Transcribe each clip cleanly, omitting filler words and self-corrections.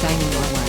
shining your light.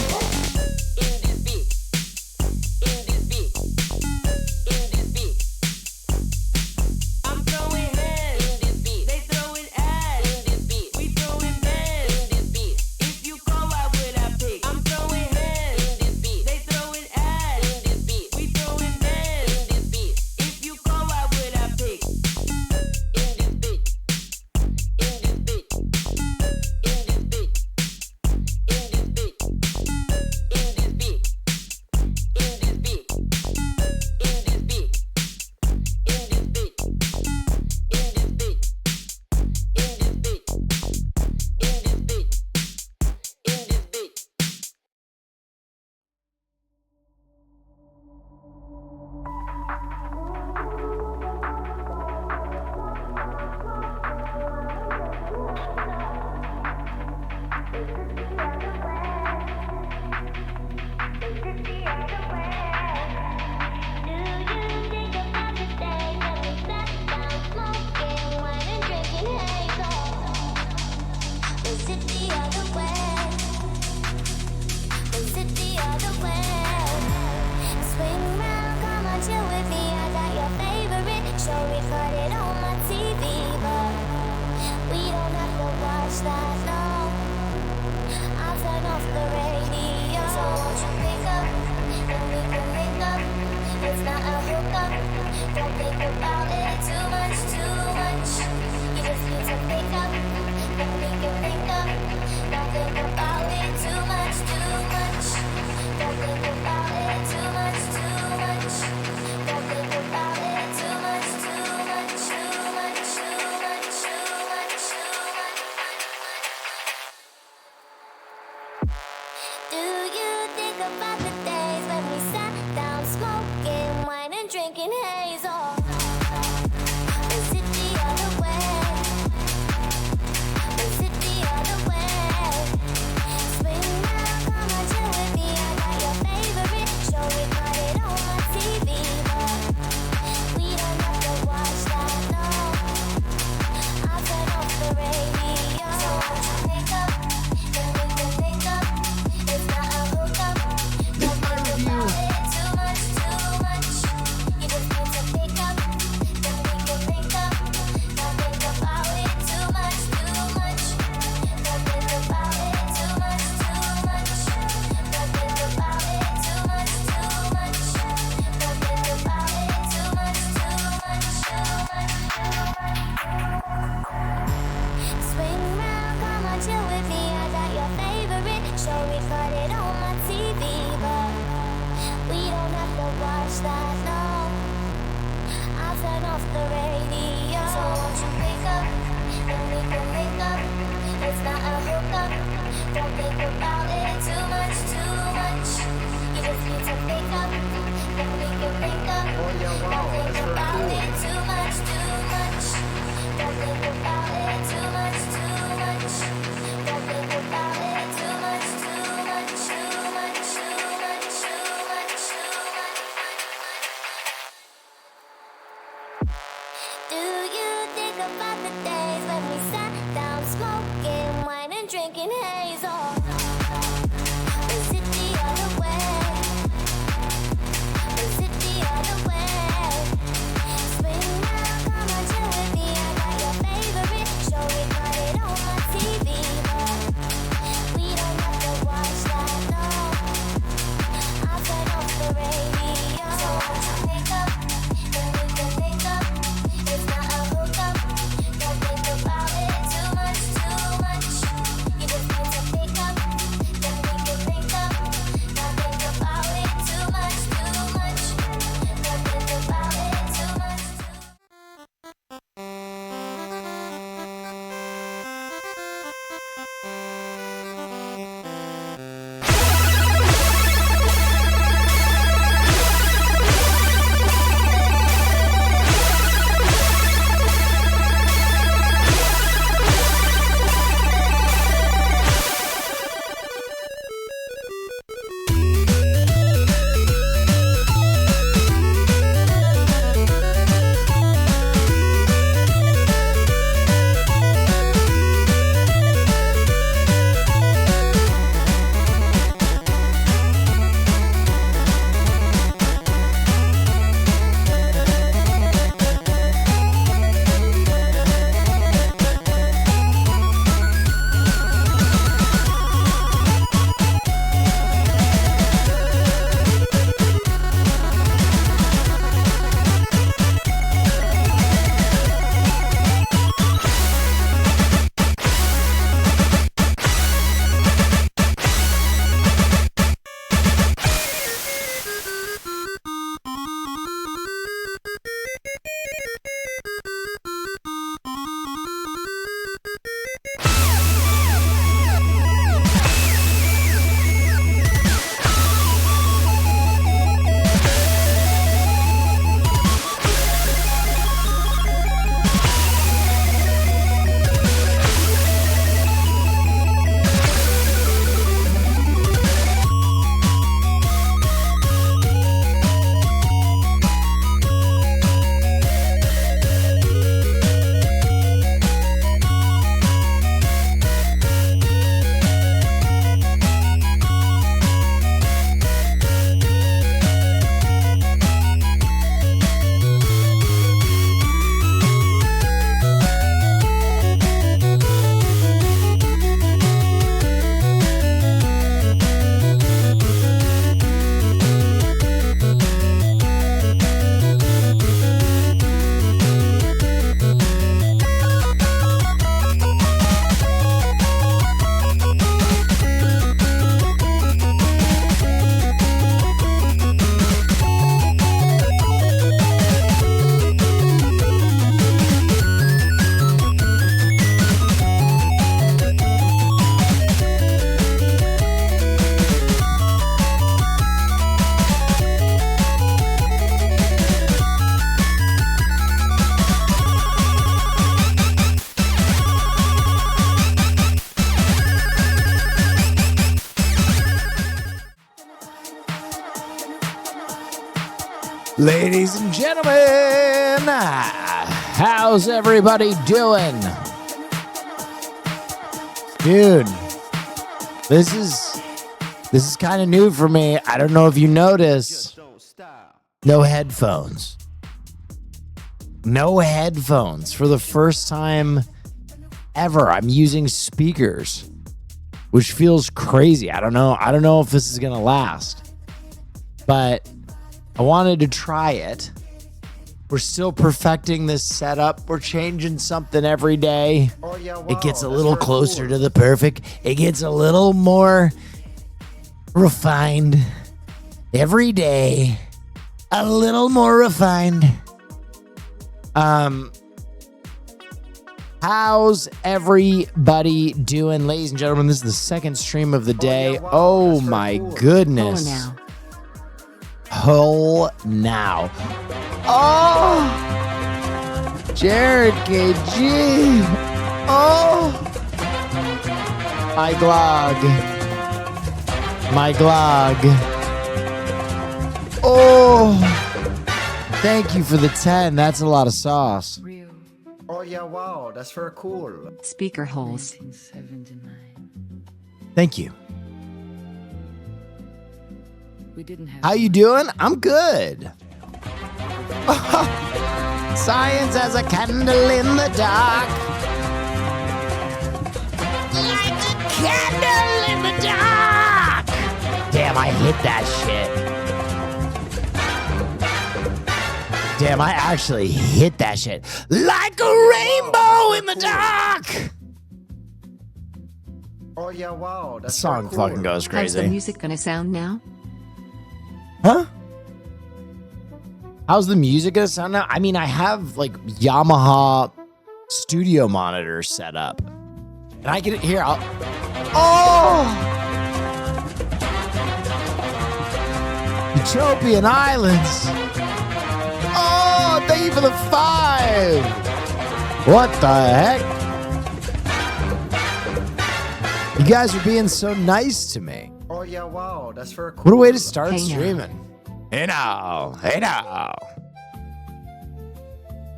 Ladies and gentlemen, how's everybody doing? Dude, this is kind of new for me. I don't know if you notice. No headphones. No headphones for the first time ever. I'm using speakers, which feels crazy. I don't know if this is going to last. But I wanted to try it. We're still perfecting this setup. We're changing something every day. Oh, yeah, wow. It gets a little closer to the perfect. It gets a little more refined every day. A little more refined. How's everybody doing, ladies and gentlemen? This is the second stream of the day. yeah, wow. Oh That's my cool. goodness. Whole now. Oh, Jared KG. Oh, my glog. Oh, thank you for the 10. That's a lot of sauce. Oh yeah, wow, that's very cool. Speaker holes. 1979. Thank you. We didn't have How you doing? I'm good. Science as a candle in the dark. Like a candle in the dark. Damn, I hit that shit. Damn, I actually hit that shit. Like a rainbow in the dark. Oh yeah, wow, The that's song very cool. fucking goes How's the crazy. music gonna sound now? Huh? How's the music gonna sound now? I mean, I have like Yamaha studio monitors set up. And I get it here. Oh! Utopian Islands. Oh, thank you for the 5. What the heck? You guys are being so nice to me. Oh yeah, wow, that's very cool. What a way to start Hey now. streaming. Hey now. Hey now.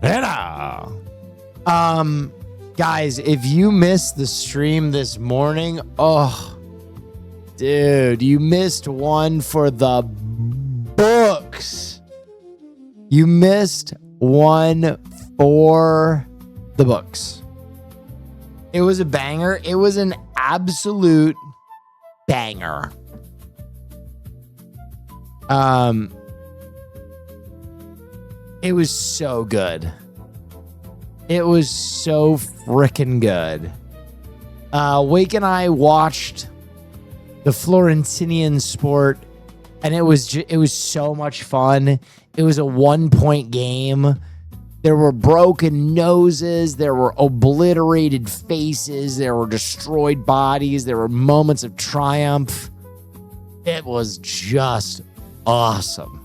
Hey now. Guys, if you missed the stream this morning, oh, dude, you missed one for the books. You missed one for the books. It was a banger. It was an absolute banger. It was so good. It was so freaking good. Wake and I watched the Florentinian sport, and it was so much fun. It was a 1-point game. There were broken noses. There were obliterated faces. There were destroyed bodies. There were moments of triumph. It was just awesome.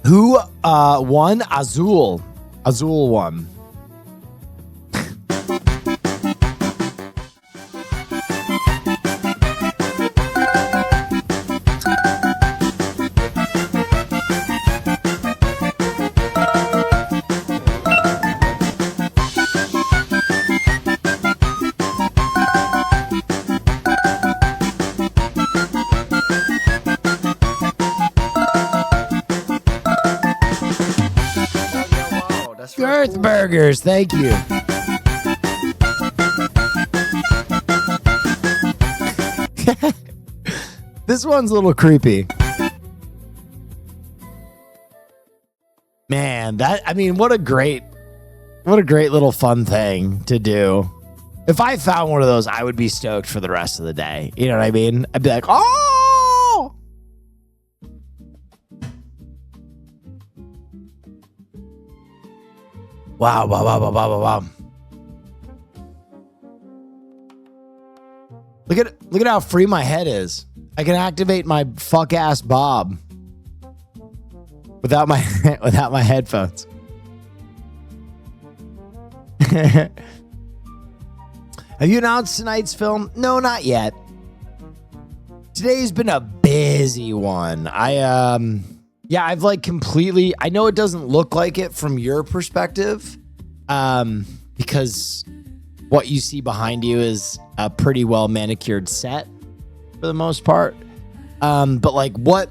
Who won? Azul. Azul won. Oh yeah, wow, that's very Girth cool. Burgers, thank you. This one's a little creepy. Man, what a great little fun thing to do. If I found one of those, I would be stoked for the rest of the day. You know what I mean? I'd be like, oh! Wow. Look at how free my head is. I can activate my fuck ass Bob without my headphones. Have you announced tonight's film? No, not yet. Today's been a busy one. I've like completely, I know it doesn't look like it from your perspective, because what you see behind you is a pretty well manicured set for the most part. But like what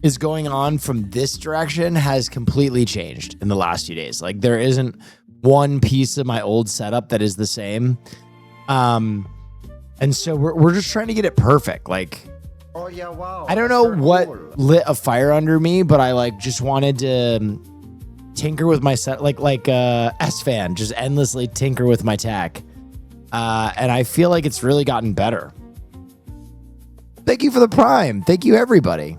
is going on from this direction has completely changed in the last few days. Like there isn't one piece of my old setup that is the same. And so we're just trying to get it perfect. Like, Oh yeah, wow. I don't that's know very what cool. lit a fire under me, but I like just wanted to tinker with my set, like S-Fan, just endlessly tinker with my tech. And I feel like it's really gotten better. Thank you for the Prime. Thank you, everybody.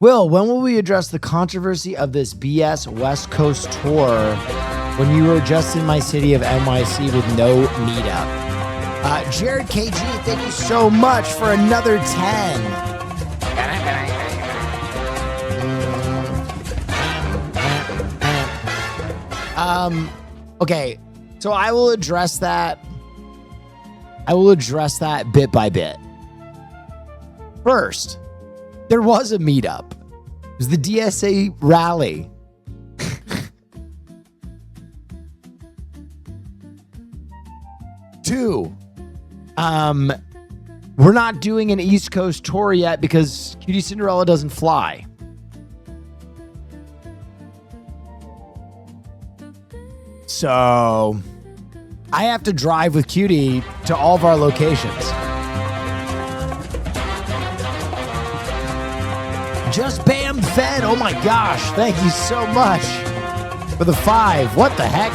Will, when will we address the controversy of this BS West Coast tour when you were just in my city of NYC with no meetup? Jared KG, thank you so much for another 10. Okay, so I will address that. I will address that bit by bit. First, there was a meetup. It was the DSA rally. Two, we're not doing an East Coast tour yet because Cutie Cinderella doesn't fly. So I have to drive with Cutie to all of our locations. Just Bam Fed. Oh my gosh. Thank you so much for the 5. What the heck?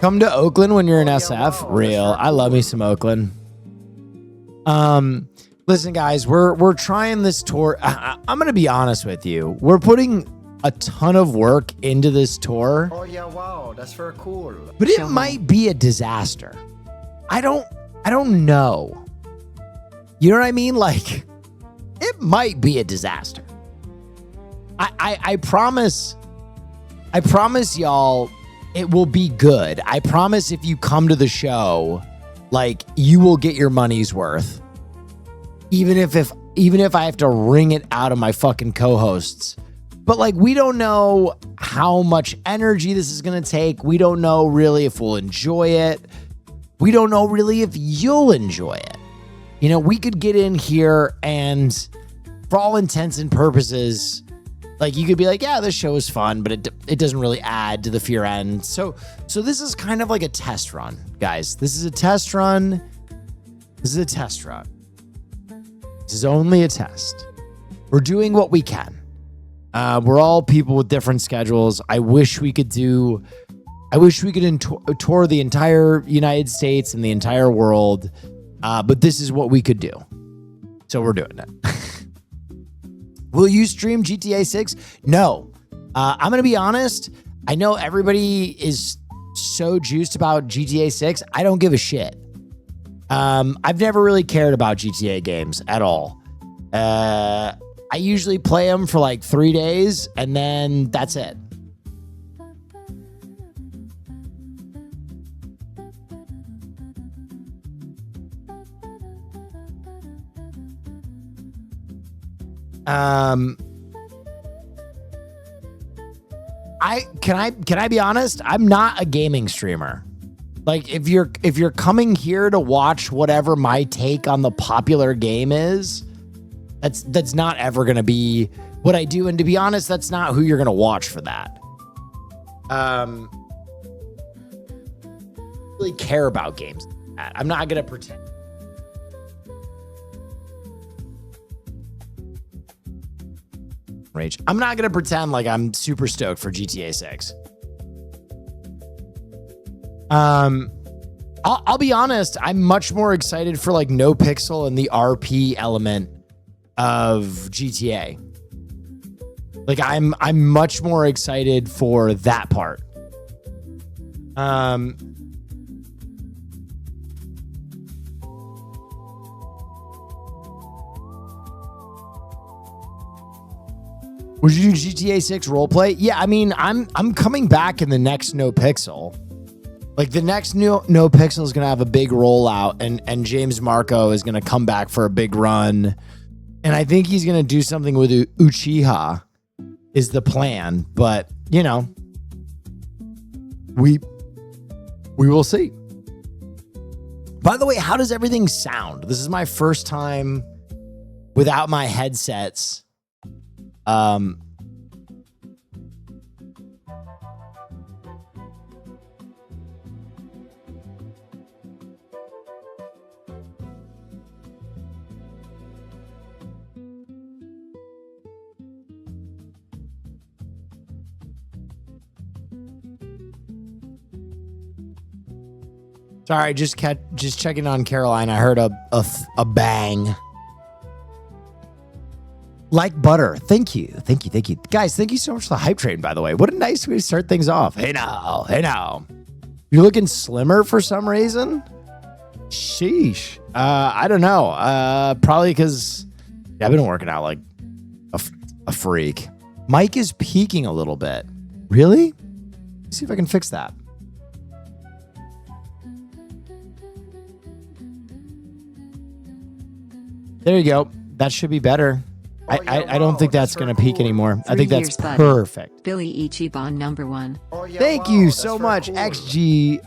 Come to Oakland when you're in SF. Real. I love me some Oakland. Listen, guys, we're trying this tour. I'm gonna be honest with you. We're putting a ton of work into this tour, Oh yeah, wow. That's very cool. but it might be a disaster. I don't know. You know what I mean? Like, it might be a disaster. I promise y'all it will be good. I promise if you come to the show, like, you will get your money's worth. Even if I have to wring it out of my fucking co-hosts. But like, we don't know how much energy this is going to take. We don't know really if we'll enjoy it. We don't know really if you'll enjoy it. You know, we could get in here and for all intents and purposes, like, you could be like, yeah, this show is fun, but it doesn't really add to the fear end. So this is kind of like a test run, guys. This is a test run. This is a test run. This is only a test. We're doing what we can. We're all people with different schedules. I wish we could tour the entire United States and the entire world. But this is what we could do. So we're doing it. Will you stream GTA 6? No. I'm going to be honest. I know everybody is so juiced about GTA 6. I don't give a shit. I've never really cared about GTA games at all. I usually play them for like 3 days and then that's it. Can I be honest? I'm not a gaming streamer. Like, if you're coming here to watch whatever my take on the popular game is, that's not ever gonna be what I do. And to be honest, that's not who you're gonna watch for that. Really care about games. I'm not gonna pretend. Rage. I'm not gonna pretend like I'm super stoked for GTA 6. I'll be honest. I'm much more excited for like No Pixel and the RP element of GTA. Like, I'm much more excited for that part. Would you do GTA 6 roleplay? Yeah, I mean, I'm coming back in the next No Pixel. Like the next No Pixel is going to have a big rollout, and James Marco is going to come back for a big run. And I think he's going to do something with Uchiha is the plan. But, you know, we will see. By the way, how does everything sound? This is my first time without my headsets. Sorry, just checking on Caroline. I heard a bang. Like butter. Thank you. Guys, thank you so much for the hype train, by the way. What a nice way to start things off. Hey now. You're looking slimmer for some reason? Sheesh. I don't know. Probably because I've been working out like a freak. Mike is peaking a little bit. Really? Let's see if I can fix that. There you go. That should be better. I don't think that's going to peak anymore. I think that's perfect. Billy Ichiban #1. Thank you so much, XG,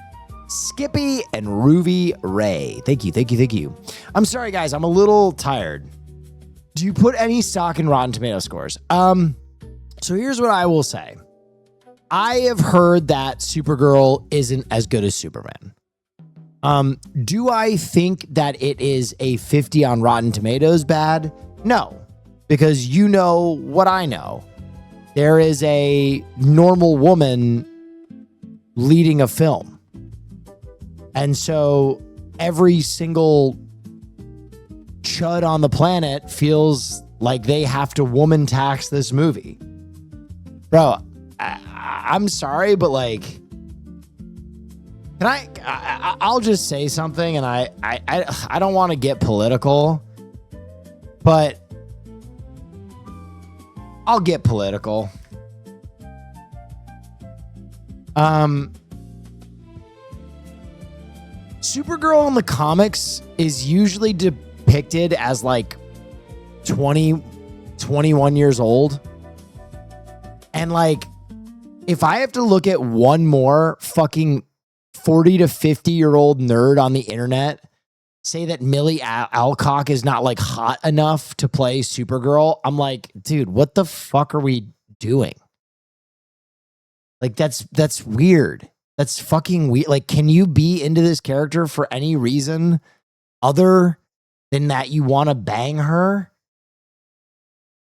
Skippy, and Ruby Ray. Thank you. I'm sorry, guys. I'm a little tired. Do you put any stock in Rotten Tomato scores? So here's what I will say. I have heard that Supergirl isn't as good as Superman. Do I think that it is a 50 on Rotten Tomatoes bad? No, because you know what I know. There is a normal woman leading a film. And so every single chud on the planet feels like they have to woman tax this movie. Bro, I'm sorry, but like, I'll just say something, and I don't want to get political, but I'll get political. Supergirl in the comics is usually depicted as like 20, 21 years old. And like, if I have to look at one more fucking 40 to 50-year-old nerd on the internet say that Millie Alcock is not like hot enough to play Supergirl, I'm like, dude, what the fuck are we doing? Like, that's weird. That's fucking weird. Like, can you be into this character for any reason other than that you want to bang her?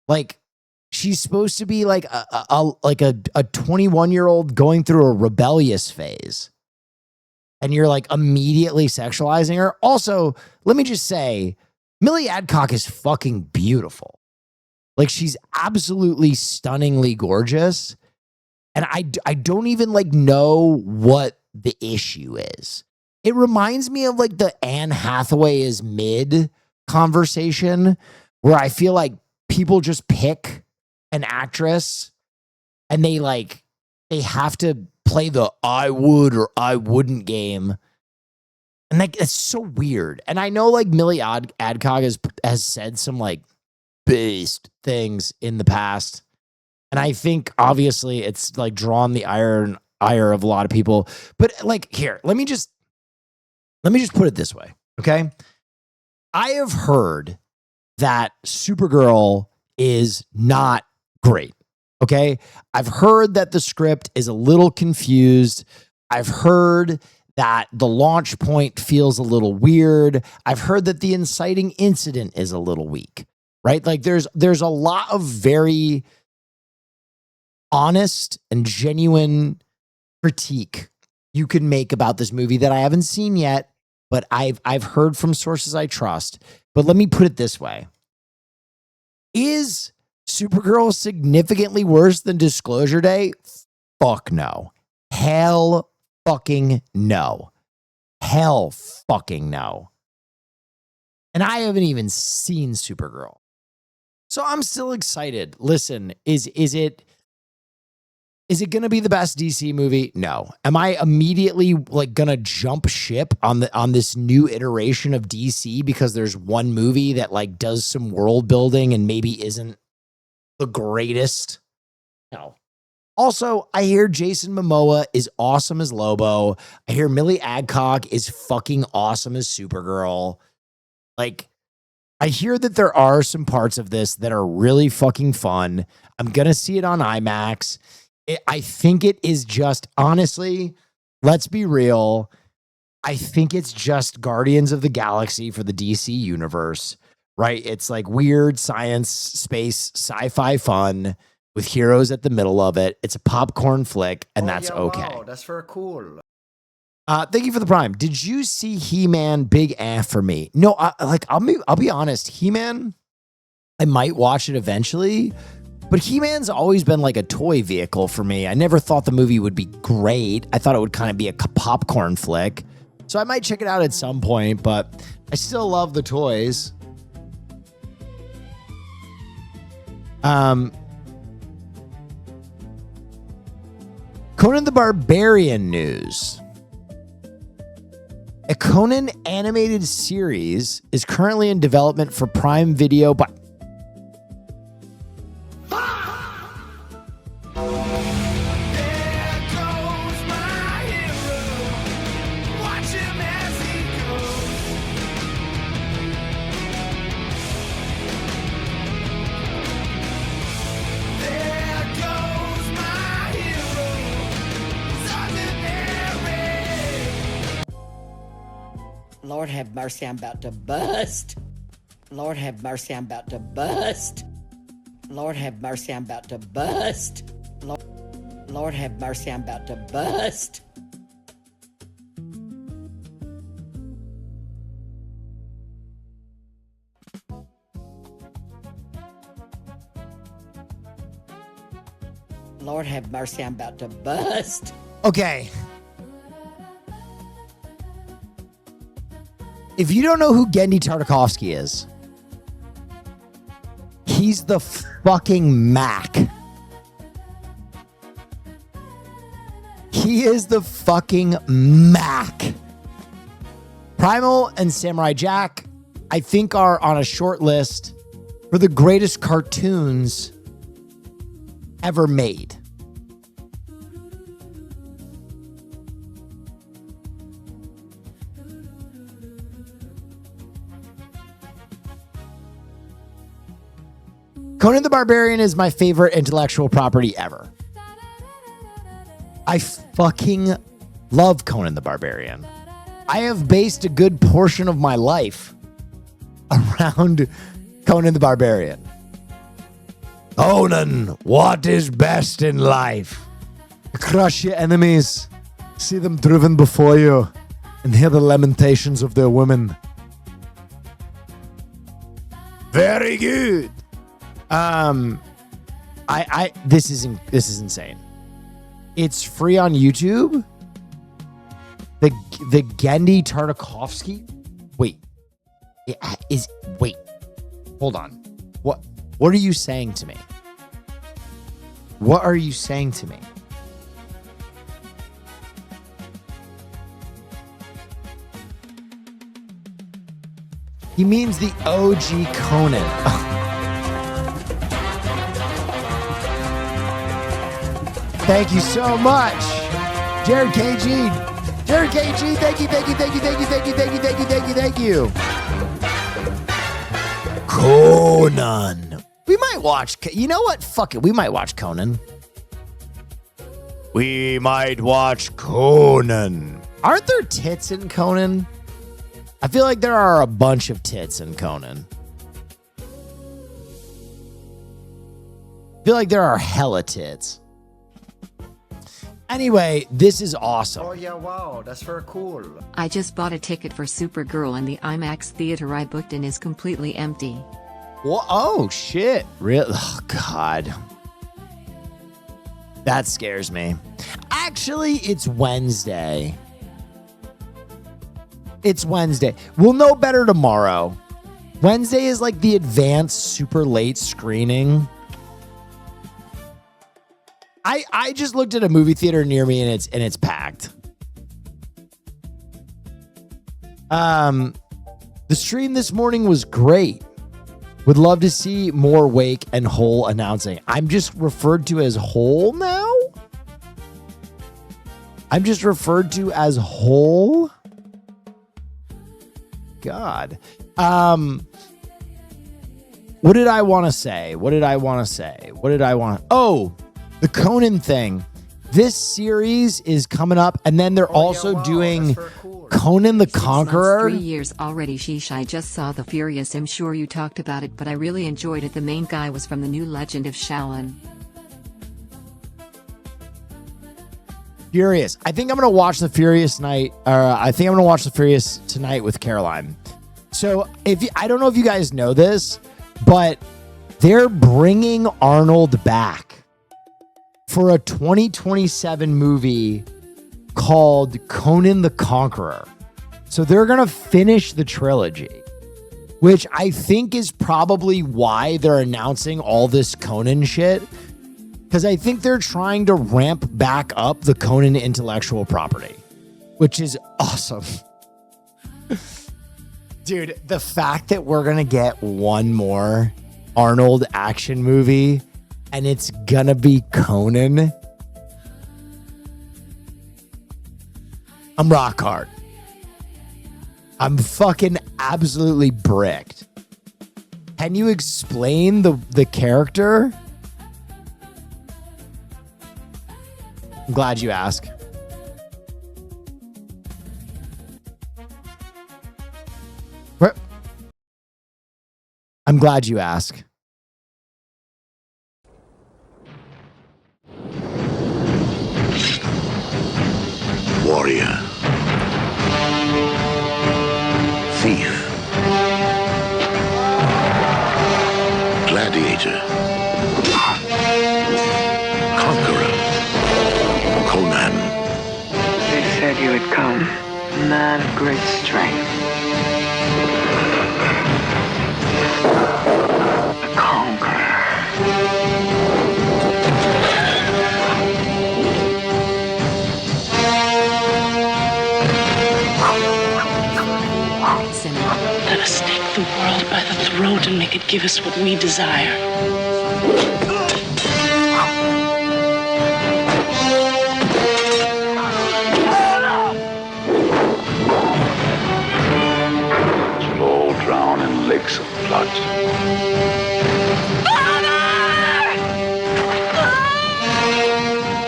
Like, she's supposed to be like a 21-year-old going through a rebellious phase. And you're like immediately sexualizing her. Also, let me just say, Millie Adcock is fucking beautiful. Like, she's absolutely stunningly gorgeous. And I don't even like know what the issue is. It reminds me of like the Anne Hathaway is mid conversation, where I feel like people just pick an actress and they have to play the I would or I wouldn't game. And like, it's so weird. And I know like Millie Adcock has said some like based things in the past. And I think obviously it's like drawn the ire of a lot of people. But like, here, let me just put it this way. Okay. I have heard that Supergirl is not great. Okay. I've heard that the script is a little confused. I've heard that the launch point feels a little weird. I've heard that the inciting incident is a little weak, right? Like there's a lot of very honest and genuine critique you can make about this movie that I haven't seen yet, but I've heard from sources I trust. But let me put it this way. Is Supergirl significantly worse than Disclosure Day? Fuck no. Hell fucking no. Hell fucking no. And I haven't even seen Supergirl. So I'm still excited. Listen, is it Is it going to be the best DC movie? No. Am I immediately like going to jump ship on this new iteration of DC because there's one movie that like does some world building and maybe isn't the greatest? No. Also, I hear Jason Momoa is awesome as Lobo. I hear Millie Adcock is fucking awesome as Supergirl. Like, I hear that there are some parts of this that are really fucking fun. I'm going to see it on IMAX. I think it is just, honestly, let's be real. I think it's just Guardians of the Galaxy for the DC universe, right? It's like weird science, space, sci-fi fun with heroes at the middle of it. It's a popcorn flick, and that's okay. Wow, that's very cool. Thank you for the Prime. Did you see He-Man? Big for me. No, I'll be honest. He-Man, I might watch it eventually. But He-Man's always been like a toy vehicle for me. I never thought the movie would be great. I thought it would kind of be a popcorn flick. So I might check it out at some point, but I still love the toys. Conan the Barbarian news. A Conan animated series is currently in development for Prime Video by... Lord have mercy, I'm about to bust. Lord have mercy, I'm about to bust. Lord have mercy, I'm about to bust. Lord have mercy, I'm about to bust. Lord have mercy, I'm about to bust. Okay. If you don't know who Genndy Tartakovsky is, he's the fucking Mac. He is the fucking Mac. Primal and Samurai Jack, I think, are on a short list for the greatest cartoons ever made. Conan the Barbarian is my favorite intellectual property ever. I fucking love Conan the Barbarian. I have based a good portion of my life around Conan the Barbarian. Conan, what is best in life? Crush your enemies, see them driven before you, and hear the lamentations of their women. Very good. This is insane. It's free on YouTube. The Genndy Tartakovsky. Wait, hold on. What are you saying to me? What are you saying to me? He means the OG Conan. Thank you so much, Jared KG. Jared KG, thank you. Conan. We might watch. You know what? Fuck it. We might watch Conan. We might watch Conan. Aren't there tits in Conan? I feel like there are a bunch of tits in Conan. I feel like there are hella tits. Anyway, this is awesome. Oh yeah, wow, that's very cool. I just bought a ticket for Supergirl and the IMAX theater I booked in is completely empty. Well, oh, shit. Really? Oh, God. That scares me. Actually, it's Wednesday. It's Wednesday. We'll know better tomorrow. Wednesday is like the advanced super late screening. I just looked at a movie theater near me and it's packed. The stream this morning was great. Would love to see more Wake and Hole announcing. I'm just referred to as Hole now? I'm just referred to as Hole? God. What did I want to say? Oh, the Conan thing. This series is coming up, and then they're also doing Conan the Conqueror. 3 years already, sheesh. I just saw The Furious. I'm sure you talked about it, but I really enjoyed it. The main guy was from the new Legend of Shaolin. Furious. I think I'm going to watch The Furious tonight with Caroline. So I don't know if you guys know this, but they're bringing Arnold back for a 2027 movie called Conan the Conqueror. So they're going to finish the trilogy, which I think is probably why they're announcing all this Conan shit. Because I think they're trying to ramp back up the Conan intellectual property, which is awesome. Dude, the fact that we're going to get one more Arnold action movie and it's going to be Conan. I'm rock hard. I'm fucking absolutely bricked. Can you explain the character? I'm glad you asked. I'm glad you asked. Warrior. Thief. Gladiator. Conqueror. Conan. They said you had come, a man of great strength. A conqueror. Let us take the world by the throat and make it give us what we desire. We'll all drown in lakes of blood.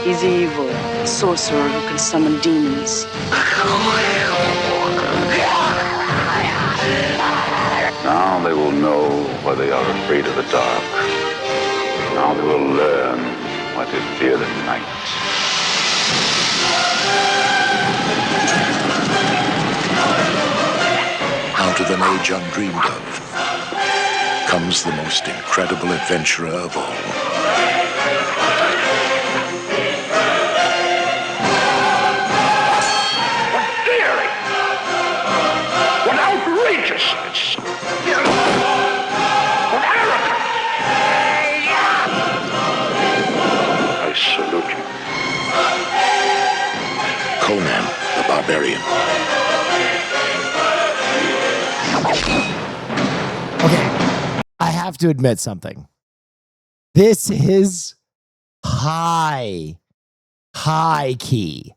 He's evil, a sorcerer who can summon demons. Now they will know why they are afraid of the dark. Now they will learn why they fear the night. Out of an age undreamed of comes the most incredible adventurer of all. What daring! What outrageousness! What arrogance! I salute you. Conan the Barbarian. Okay, I have to admit something. This is high key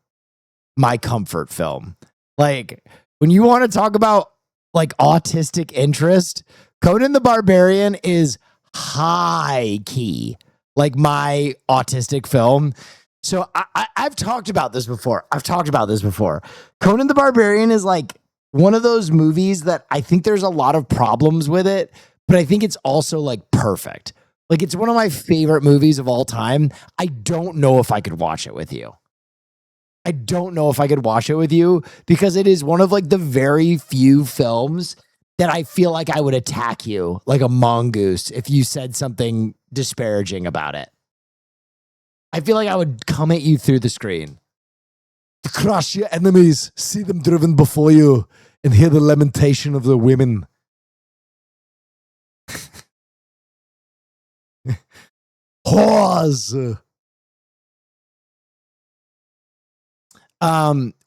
my comfort film. Like, when you want to talk about like autistic interest, Conan the Barbarian is high key like my autistic film. So I've talked about this before. Conan the Barbarian is like one of those movies that I think there's a lot of problems with it, but I think it's also like perfect. Like, it's one of my favorite movies of all time. I don't know if I could watch it with you. Because it is one of like the very few films that I feel like I would attack you like a mongoose if you said something disparaging about it. I feel like I would come at you through the screen. To crush your enemies, see them driven before you, and hear the lamentation of the women. Whores.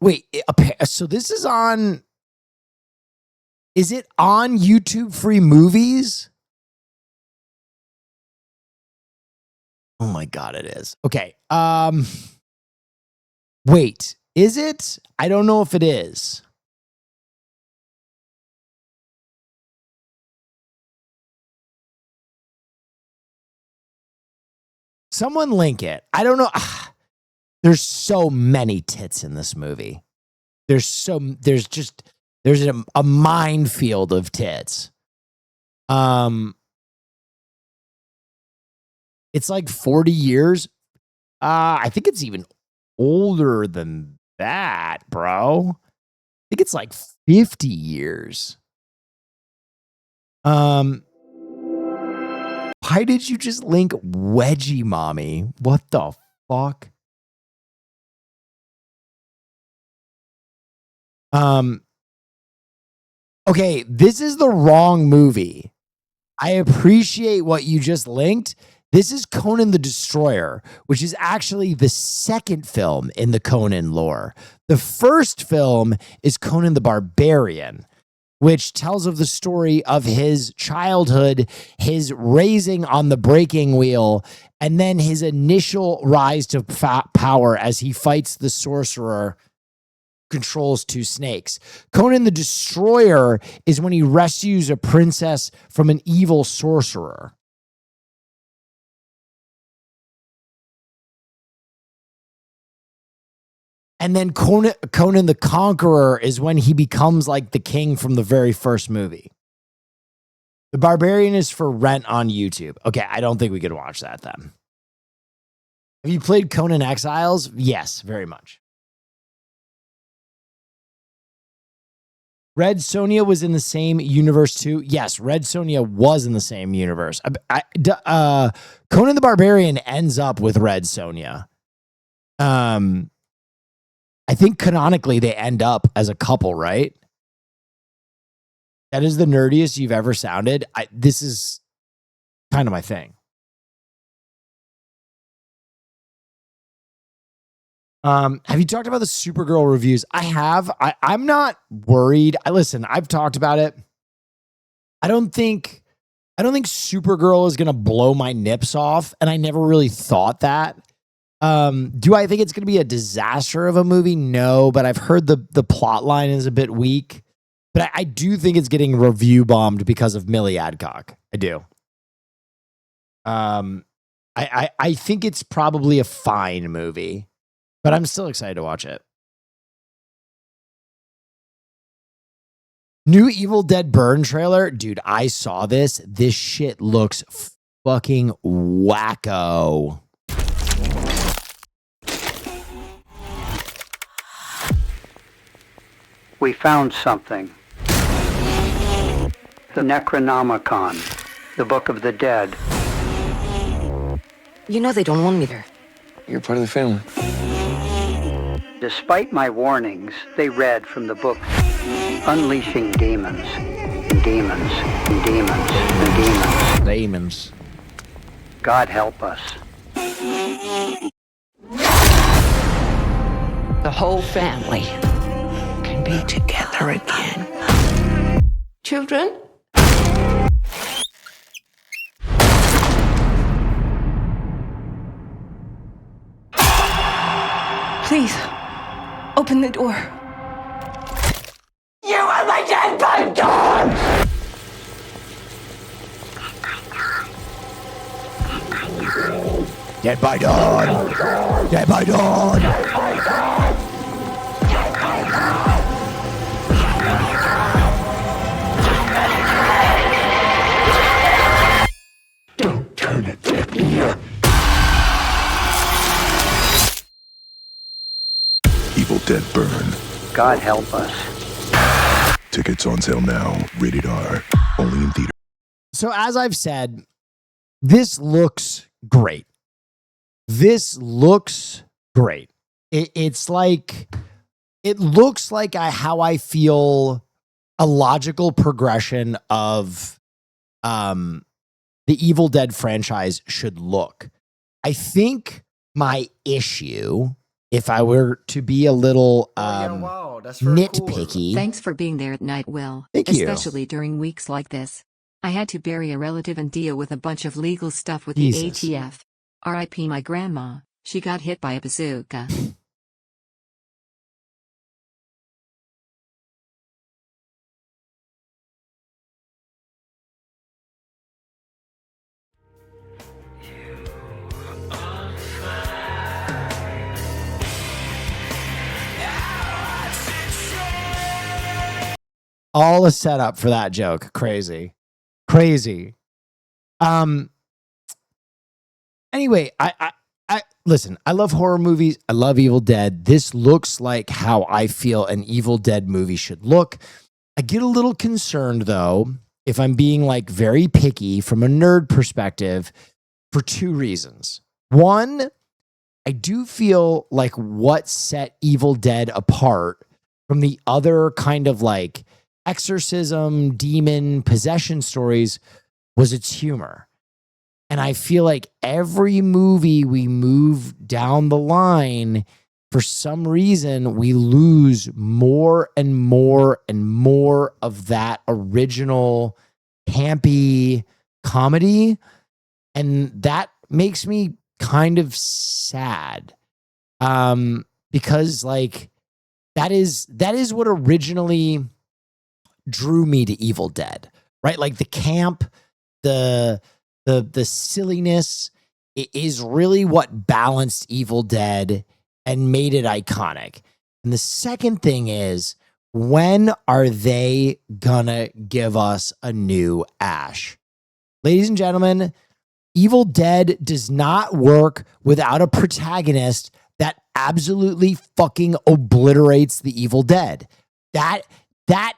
Wait, so this is on, is it on YouTube Free Movies? Oh my God, it is. Okay. Wait, is it? I don't know if it is. Someone link it. I don't know. There's so many tits in this movie. There's a minefield of tits. It's like 40 years. I think it's even older than that, bro. I think it's like 50 years. Why did you just link Wedgie Mommy? What the fuck? Okay, this is the wrong movie. I appreciate what you just linked. This is Conan the Destroyer, which is actually the second film in the Conan lore. The first film is Conan the Barbarian, which tells of the story of his childhood, his raising on the breaking wheel, and then his initial rise to power as he fights the sorcerer, controls two snakes. Conan the Destroyer is when he rescues a princess from an evil sorcerer. And then Conan the Conqueror is when he becomes like the king from the very first movie. The Barbarian is for rent on YouTube. Okay, I don't think we could watch that then. Have you played Conan Exiles? Yes, very much. Red Sonja was in the same universe too. Yes, Red Sonja was in the same universe. Conan the Barbarian ends up with Red Sonja. I think canonically they end up as a couple, right? That is the nerdiest you've ever sounded. This is kind of my thing. Have you talked about the Supergirl reviews? I have. I'm not worried. Listen, I've talked about it. I don't think Supergirl is going to blow my nips off, and I never really thought that. Do I think it's going to be a disaster of a movie? No, but I've heard the plot line is a bit weak. But I do think it's getting review bombed because of Millie Adcock. I do. I think it's probably a fine movie, but I'm still excited to watch it. New Evil Dead Burn trailer. Dude, I saw this. This shit looks fucking wacko. We found something. The Necronomicon, the Book of the Dead. You know they don't want me there. You're part of the family. Despite my warnings, they read from the book, unleashing demons, and demons, and demons, and demons. Demons. God help us. The whole family can be together again. Children? Please, open the door. You are my dead by dawn! Dead by dawn. Dead by dawn. Don't turn a deaf ear. Evil Dead Burn. God help us. Tickets on sale now. Rated R. Only in theater. So as I've said, this looks great. This looks great. It's like, it looks like how I feel a logical progression of the Evil Dead franchise should look. I think my issue if I were to be a little wow, that's very cool. nitpicky. Thanks for being there at night, Will. Thank you. Especially during weeks like this. I had to bury a relative and deal with a bunch of legal stuff with Jesus. the ATF. R.I.P. my grandma. She got hit by a bazooka. All a setup for that joke. Crazy. Anyway, I listen, I love horror movies. I love Evil Dead. This looks like how I feel an Evil Dead movie should look. I get a little concerned though, if I'm being like very picky from a nerd perspective, for two reasons. One, I do feel like what set Evil Dead apart from the other kind of like exorcism, demon, possession stories was its humor. And I feel like every movie we move down the line, for some reason, we lose more and more and more of that original campy comedy. And that makes me kind of sad. Because like that is what originally drew me to Evil Dead, right? Like the camp, the silliness, it is really what balanced Evil Dead and made it iconic. And the second thing is, when are they gonna give us a new Ash? Ladies and gentlemen, Evil Dead does not work without a protagonist that absolutely fucking obliterates the Evil Dead. That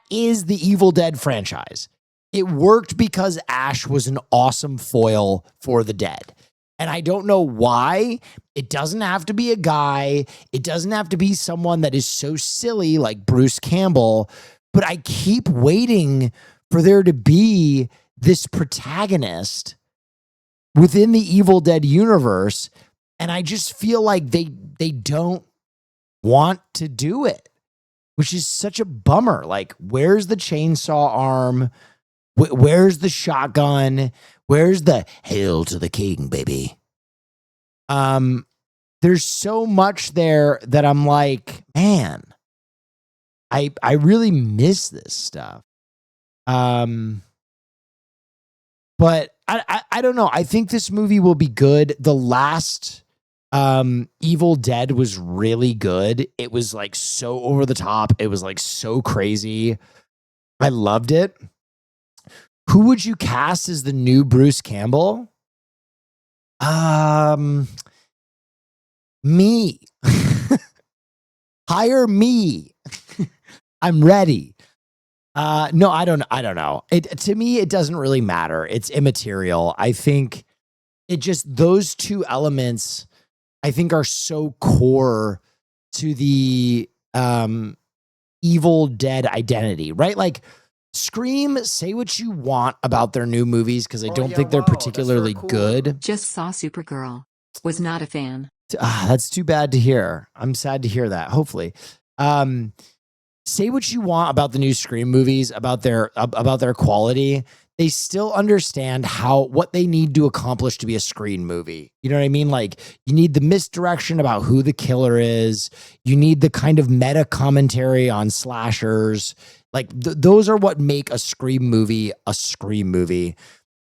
is the Evil Dead franchise. It worked because Ash was an awesome foil for the dead. And I don't know why. It doesn't have to be a guy. It doesn't have to be someone that is so silly like Bruce Campbell. But I keep waiting for there to be this protagonist within the Evil Dead universe. And I just feel like they don't want to do it, which is such a bummer. Like, where's the chainsaw arm? Where's the shotgun? Where's the hail to the king, baby? There's so much there that I'm like, man, I really miss this stuff. But I don't know. I think this movie will be good. The last Evil Dead was really good. It was like so over the top. It was like so crazy. I loved it. Who would you cast as the new Bruce Campbell? Me. Hire me. I'm ready. No, I don't know. To me, it doesn't really matter. It's immaterial. I think it just, those two elements, I think, are so core to the Evil Dead identity, right? Like, Scream, say what you want about their new movies, because I don't think they're particularly good. Just saw Supergirl. Was not a fan. That's too bad to hear. I'm sad to hear that. Hopefully. Say what you want about the new Scream movies, about their quality. They still understand what they need to accomplish to be a Scream movie. You know what I mean? Like, you need the misdirection about who the killer is. You need the kind of meta commentary on slashers. Like, those are what make a Scream movie a Scream movie.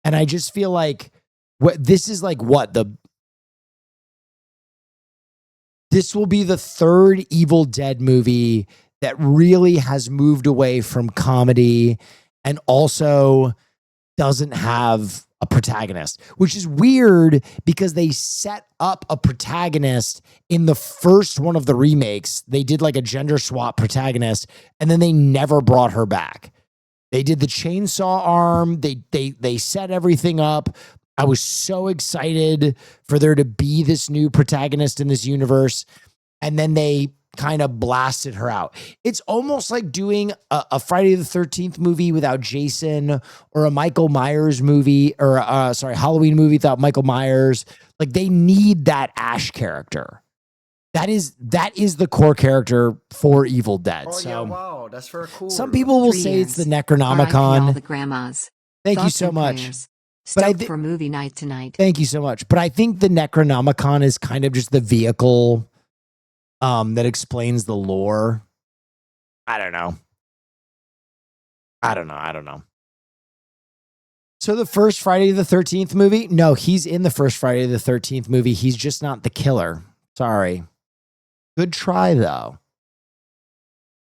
And I just feel like this is like this will be the third Evil Dead movie that really has moved away from comedy and also doesn't have a protagonist, which is weird because they set up a protagonist in the first one of the remakes. They did like a gender swap protagonist, and then they never brought her back. They did the chainsaw arm. They set everything up. I was so excited for there to be this new protagonist in this universe, and then they kind of blasted her out. It's almost like doing a Friday the 13th movie without Jason, or a Michael Myers movie, or Halloween movie without Michael Myers. Like, they need that Ash character. That is the core character for Evil Dead. Oh, so yeah, wow. That's very cool. some people will 3 say it's the years. R.I.P. all Necronomicon. the grandmas. Thank you Thoughts so and much. prayers. But I Stoked thi- for movie night tonight. Thank you so much. But I think the Necronomicon is kind of just the vehicle that explains the lore. I don't know. So the first Friday the 13th movie? No, he's in the first Friday the 13th movie. He's just not the killer. Sorry. Good try though.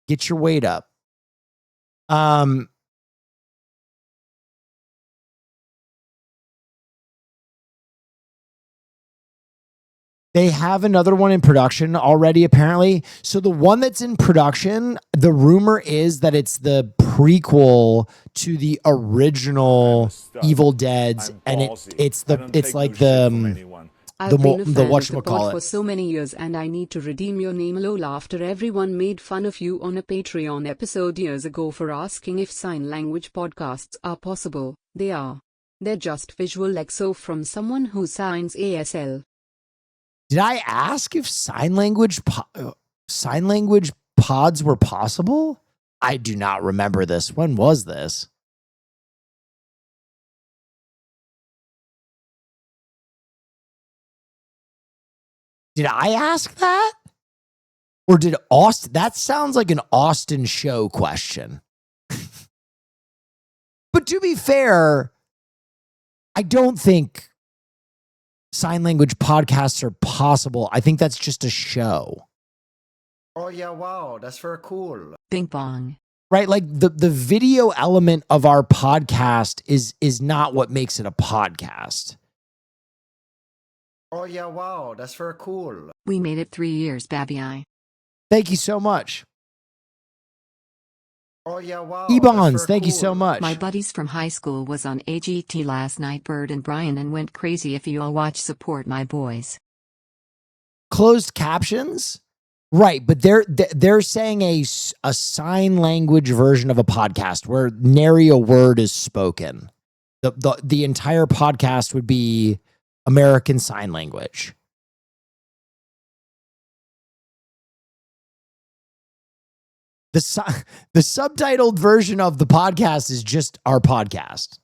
Get your weight up. They have another one in production already, apparently. So the one that's in production, the rumor is that it's the prequel to the original Evil Dead's, and it's like the I've been a fan of the pod whatchamacallit. for so many years, and I need to redeem your name, lol, after everyone made fun of you on a Patreon episode years ago for asking if sign language podcasts are possible. They are. They're just visual exo from someone who signs ASL. Did I ask if sign language pods were possible? I do not remember this. When was this? Did I ask that? Or did Austin? That sounds like an Austin show question. But to be fair, I don't think sign language podcasts are possible. I think that's just a show. Oh, yeah, wow. That's very cool. Bing bong. Right? Like the video element of our podcast is not what makes it a podcast. Oh, yeah, wow. That's very cool. We made it 3 years, Babi. Thank you so much. Oh, yeah, wow. Ebons, thank you so much. My buddies from high school was on AGT last night, Bird and Brian, and went crazy. If you all watch, support my boys. Closed captions? Right, but they're saying a sign language version of a podcast where nary a word is spoken. The entire podcast would be American Sign Language. The subtitled version of the podcast is just our podcast.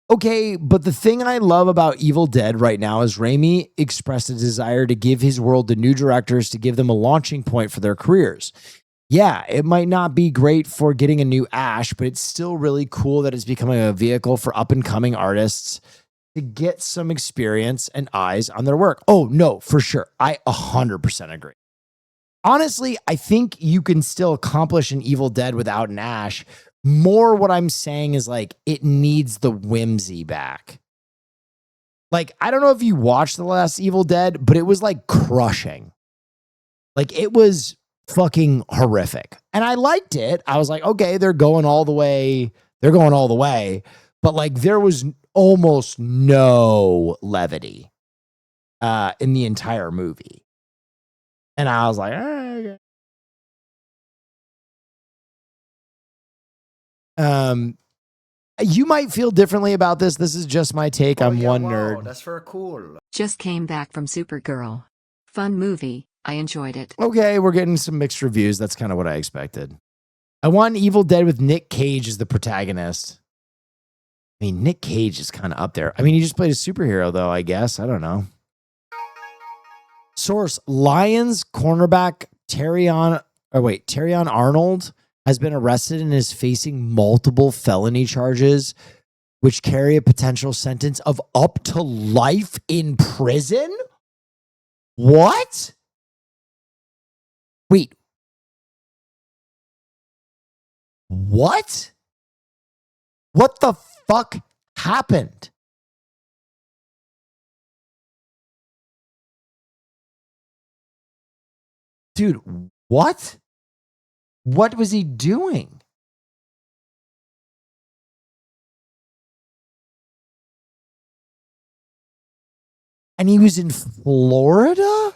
Okay, but the thing I love about Evil Dead right now is Raimi expressed a desire to give his world to new directors to give them a launching point for their careers. Yeah, it might not be great for getting a new Ash, but it's still really cool that it's becoming a vehicle for up-and-coming artists to get some experience and eyes on their work. Oh, no, for sure. I 100% agree. Honestly, I think you can still accomplish an Evil Dead without an Ash. More what I'm saying is like it needs the whimsy back. Like, I don't know if you watched the last Evil Dead, but it was like crushing. Like it was fucking horrific. And I liked it. I was like, okay, they're going all the way. But like there was almost no levity in the entire movie. And I was like, okay. You might feel differently about this. This is just my take. I'm one nerd. That's very cool. Just came back from Supergirl. Fun movie. I enjoyed it. Okay, we're getting some mixed reviews. That's kind of what I expected. I want Evil Dead with Nick Cage as the protagonist. I mean, Nick Cage is kind of up there. I mean, he just played a superhero, though, I guess. I don't know. Source, Lions cornerback Terrion Arnold has been arrested and is facing multiple felony charges, which carry a potential sentence of up to life in prison? What? Wait. What? What the fuck happened? Dude, what? What was he doing? And he was in Florida?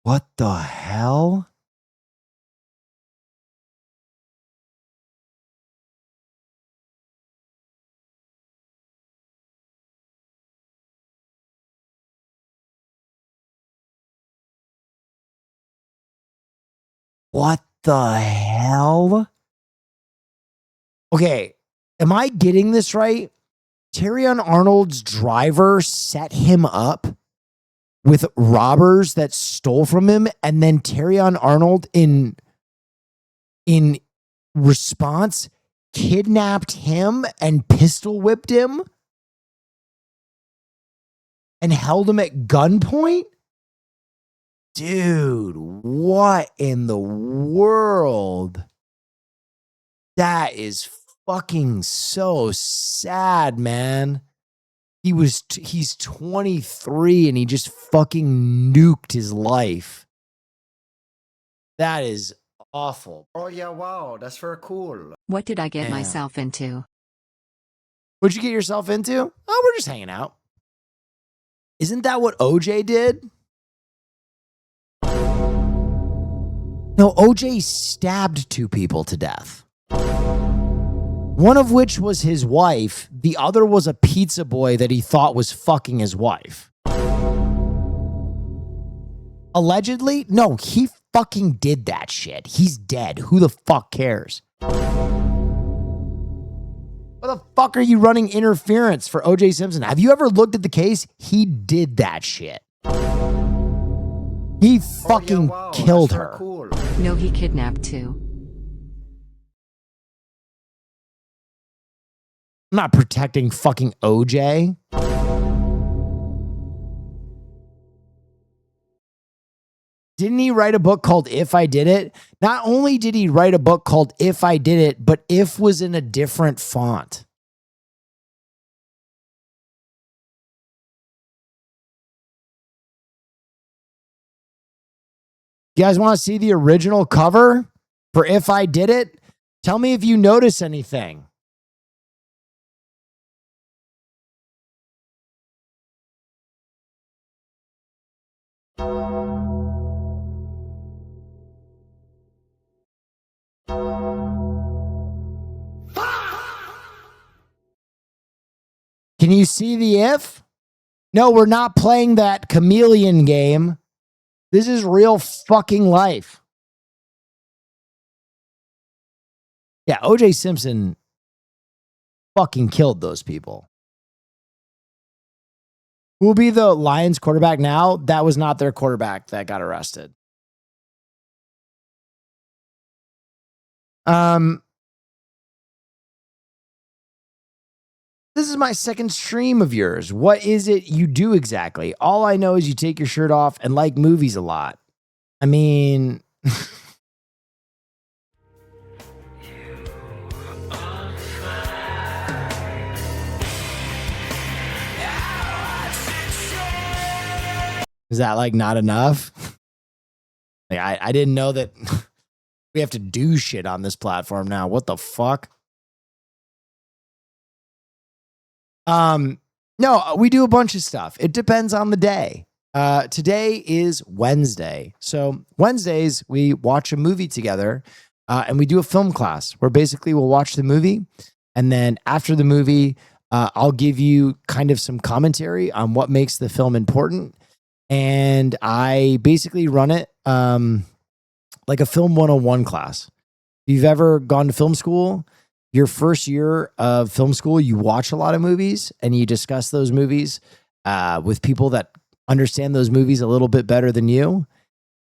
What the hell? What the hell? Okay, am I getting this right? Terrion Arnold's driver set him up with robbers that stole from him, and then Terrion Arnold in response kidnapped him and pistol whipped him and held him at gunpoint? Dude, what in the world? That is fucking so sad, man. He's 23 and he just fucking nuked his life. That is awful. Oh yeah, wow, that's very cool. What did I get Yeah. myself into? What'd you get yourself into? Oh, we're just hanging out. Isn't that what OJ did? No, OJ stabbed 2 people to death. One of which was his wife. The other was a pizza boy that he thought was fucking his wife. Allegedly? No, he fucking did that shit. He's dead. Who the fuck cares? What the fuck are you running interference for OJ Simpson? Have you ever looked at the case? He did that shit. He fucking killed her. Cool. No, he kidnapped 2. I'm not protecting fucking OJ. Didn't he write a book called If I Did It? Not only did he write a book called If I Did It, but If was in a different font. You guys want to see the original cover for If I Did It? Tell me if you notice anything. Can you see the if? No, we're not playing that chameleon game. This is real fucking life. Yeah, OJ Simpson fucking killed those people. Who will be the Lions quarterback now? That was not their quarterback that got arrested. This is my second stream of yours. What is it you do exactly? All I know is you take your shirt off and like movies a lot. I mean... Is that like not enough? Like I didn't know that we have to do shit on this platform now. What the fuck? No, we do a bunch of stuff. It depends on the day. Today is Wednesday. So Wednesdays we watch a movie together, and we do a film class where basically we'll watch the movie, and then after the movie, I'll give you kind of some commentary on what makes the film important. And I basically run it like a film 101 class. If you've ever gone to film school, your first year of film school, you watch a lot of movies and you discuss those movies with people that understand those movies a little bit better than you.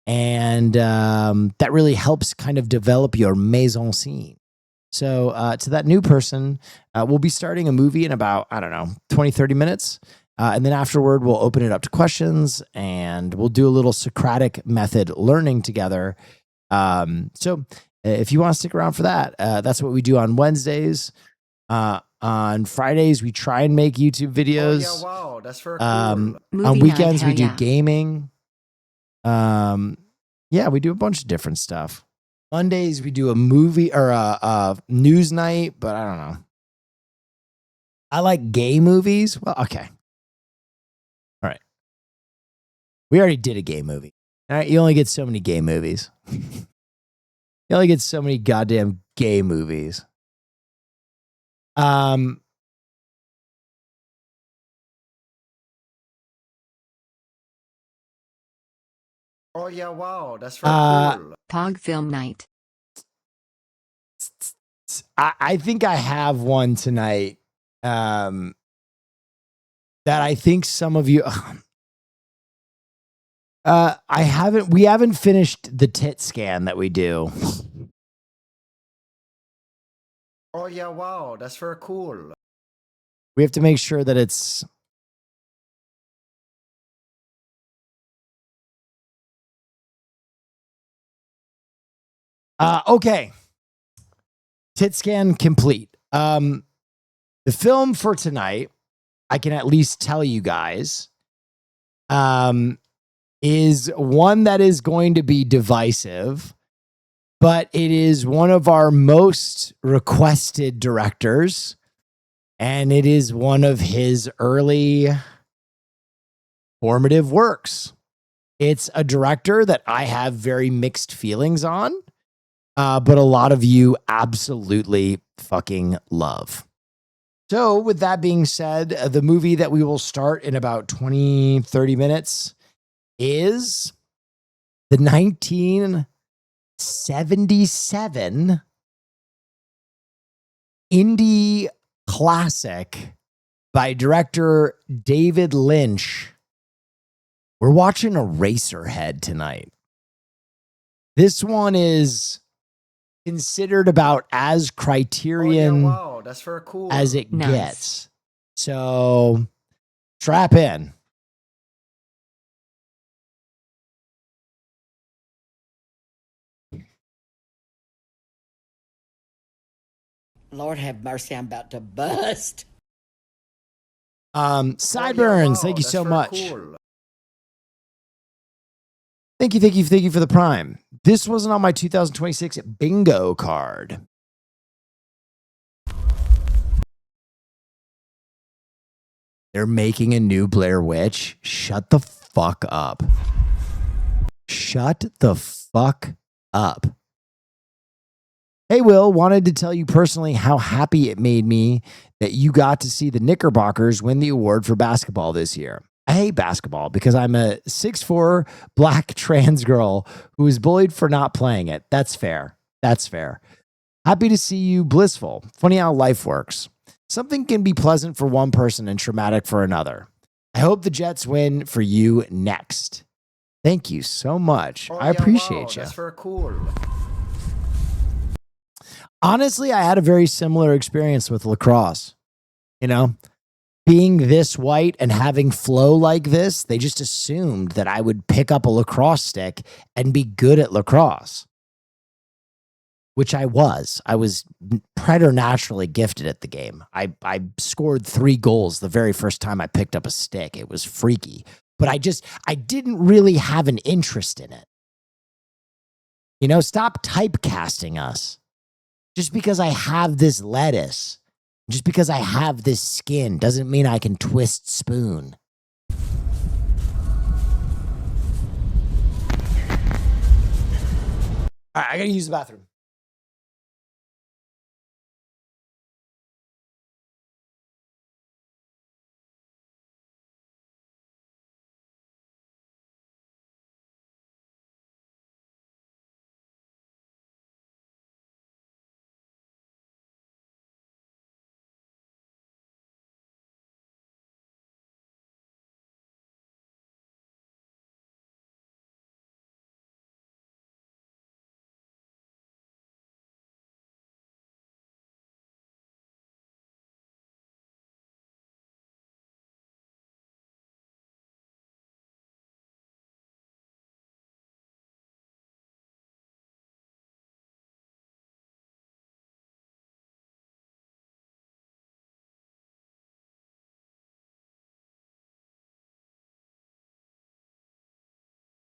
And that really helps kind of develop your mise en scene. So to that new person, we'll be starting a movie in about, 20, 30 minutes. And then afterward, we'll open it up to questions and we'll do a little Socratic method learning together. So if you want to stick around for that, that's what we do on Wednesdays. On Fridays, we try and make YouTube videos. Oh, yeah, wow, that's very cool. On Movie weekends, night, we do hell yeah. gaming. Yeah, we do a bunch of different stuff. Mondays, we do a movie or a news night, but I don't know. I like gay movies. Well, okay. All right. We already did a gay movie. All right, you only get so many gay movies. You only get so many goddamn gay movies. Oh yeah, wow, that's very cool. Pog Film Night. I think I have one tonight that I think some of you we haven't finished the tit scan that we do. Oh yeah, wow, that's very cool. We have to make sure that it's okay. Tit scan complete. The film for tonight, I can at least tell you guys, is one that is going to be divisive, but it is one of our most requested directors, and it is one of his early formative works. It's a director that I have very mixed feelings on, but a lot of you absolutely fucking love. So with that being said, the movie that we will start in about 20, 30 minutes is the 1977 indie classic by director David Lynch. We're watching Eraserhead tonight. This one is considered about as Criterion wow, that's very cool. as it Nice. gets. So strap in. Lord have mercy, I'm about to bust. Sideburns, wow, thank you that's so very much. cool. Thank you for the Prime. This wasn't on my 2026 bingo card. They're making a new Blair Witch. Shut the fuck up. Shut the fuck up. Hey, Will, wanted to tell you personally how happy it made me that you got to see the Knickerbockers win the award for basketball this year. I hate basketball because I'm a 6'4" black trans girl who is bullied for not playing it. That's fair. That's fair. Happy to see you blissful. Funny how life works. Something can be pleasant for one person and traumatic for another. I hope the Jets win for you next. Thank you so much. I appreciate you. That's very cool. Honestly, I had a very similar experience with lacrosse. You know, being this white and having flow like this, they just assumed that I would pick up a lacrosse stick and be good at lacrosse, which I was. I was preternaturally gifted at the game. I scored 3 goals the very first time I picked up a stick. It was freaky, but I didn't really have an interest in it. You know, stop typecasting us. Just because I have this lettuce, just because I have this skin, doesn't mean I can twist spoon. All right, I gotta use the bathroom.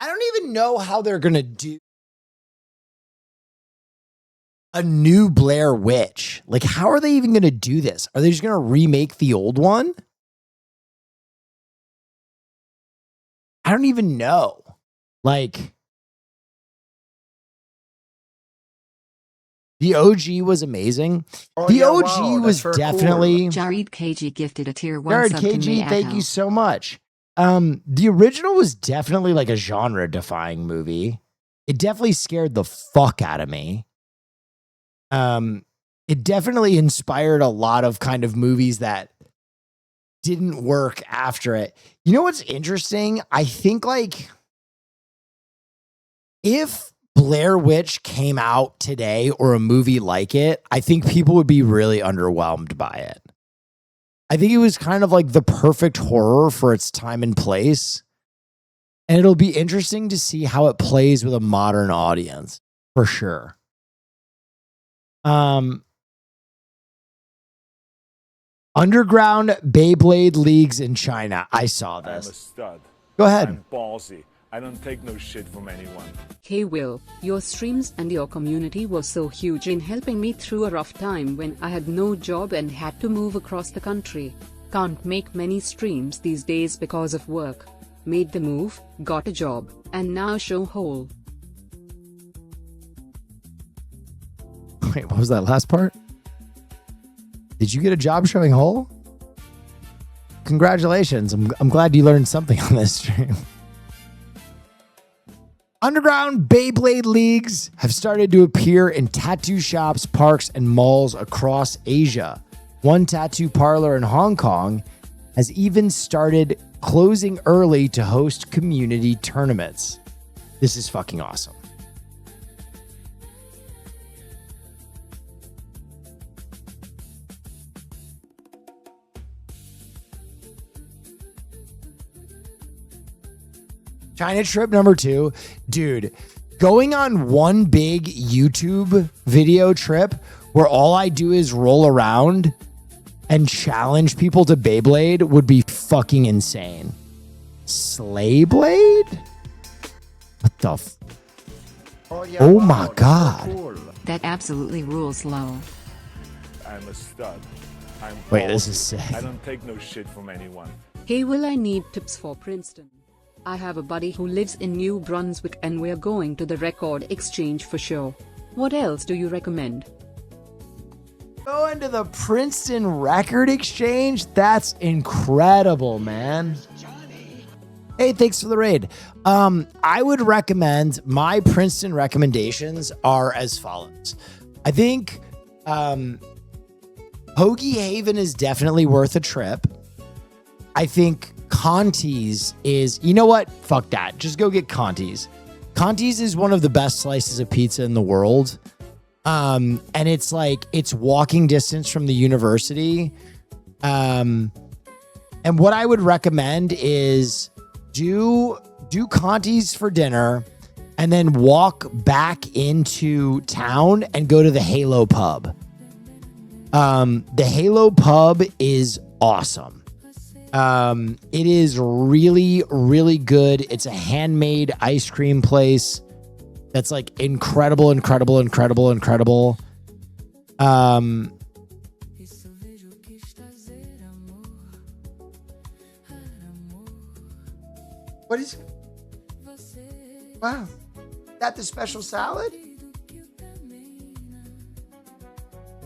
I don't even know how they're going to do a new Blair Witch. Like, how are they even going to do this? Are they just going to remake the old one? I don't even know. Like, the OG was amazing. Oh, The yeah, OG wow, that's was very definitely Jared KG gifted a tier 1 Jared sub to KG. Thank Mayatto. you so much. The original was definitely like a genre-defying movie. It definitely scared the fuck out of me. It definitely inspired a lot of kind of movies that didn't work after it. You know what's interesting? I think like if Blair Witch came out today or a movie like it, I think people would be really underwhelmed by it. I think it was kind of like the perfect horror for its time and place. And it'll be interesting to see how it plays with a modern audience, for sure. Underground Beyblade leagues in China. I saw this. I'm a stud. Go ahead. I'm ballsy. I don't take no shit from anyone. Hey Will, your streams and your community were so huge in helping me through a rough time when I had no job and had to move across the country. Can't make many streams these days because of work. Made the move, got a job, and now show whole. Wait, what was that last part? Did you get a job showing whole? Congratulations. I'm glad you learned something on this stream. Underground Beyblade leagues have started to appear in tattoo shops, parks, and malls across Asia. One tattoo parlor in Hong Kong has even started closing early to host community tournaments. This is fucking awesome. China trip number 2. Dude, going on one big YouTube video trip where all I do is roll around and challenge people to Beyblade would be fucking insane. Slayblade? What the f... Oh my god. That absolutely rules, low. I'm a stud. I'm Wait, this ballsy. is sick. I don't take no shit from anyone. Hey Will, I need tips for Princeton. I have a buddy who lives in New Brunswick and we're going to the record exchange for sure. What else do you recommend? Going to the Princeton Record Exchange? That's incredible, man. Hey, thanks for the raid. I would recommend, my Princeton recommendations are as follows. I think Hoagie Haven is definitely worth a trip. I think Conti's is, you know what? Fuck that. Just go get Conti's. Conti's is one of the best slices of pizza in the world. And it's like, it's walking distance from the university. And what I would recommend is do Conti's for dinner and then walk back into town and go to the Halo Pub. The Halo Pub is awesome. It is really, really good. It's a handmade ice cream place that's like incredible. What is it? Wow. Is that the special salad?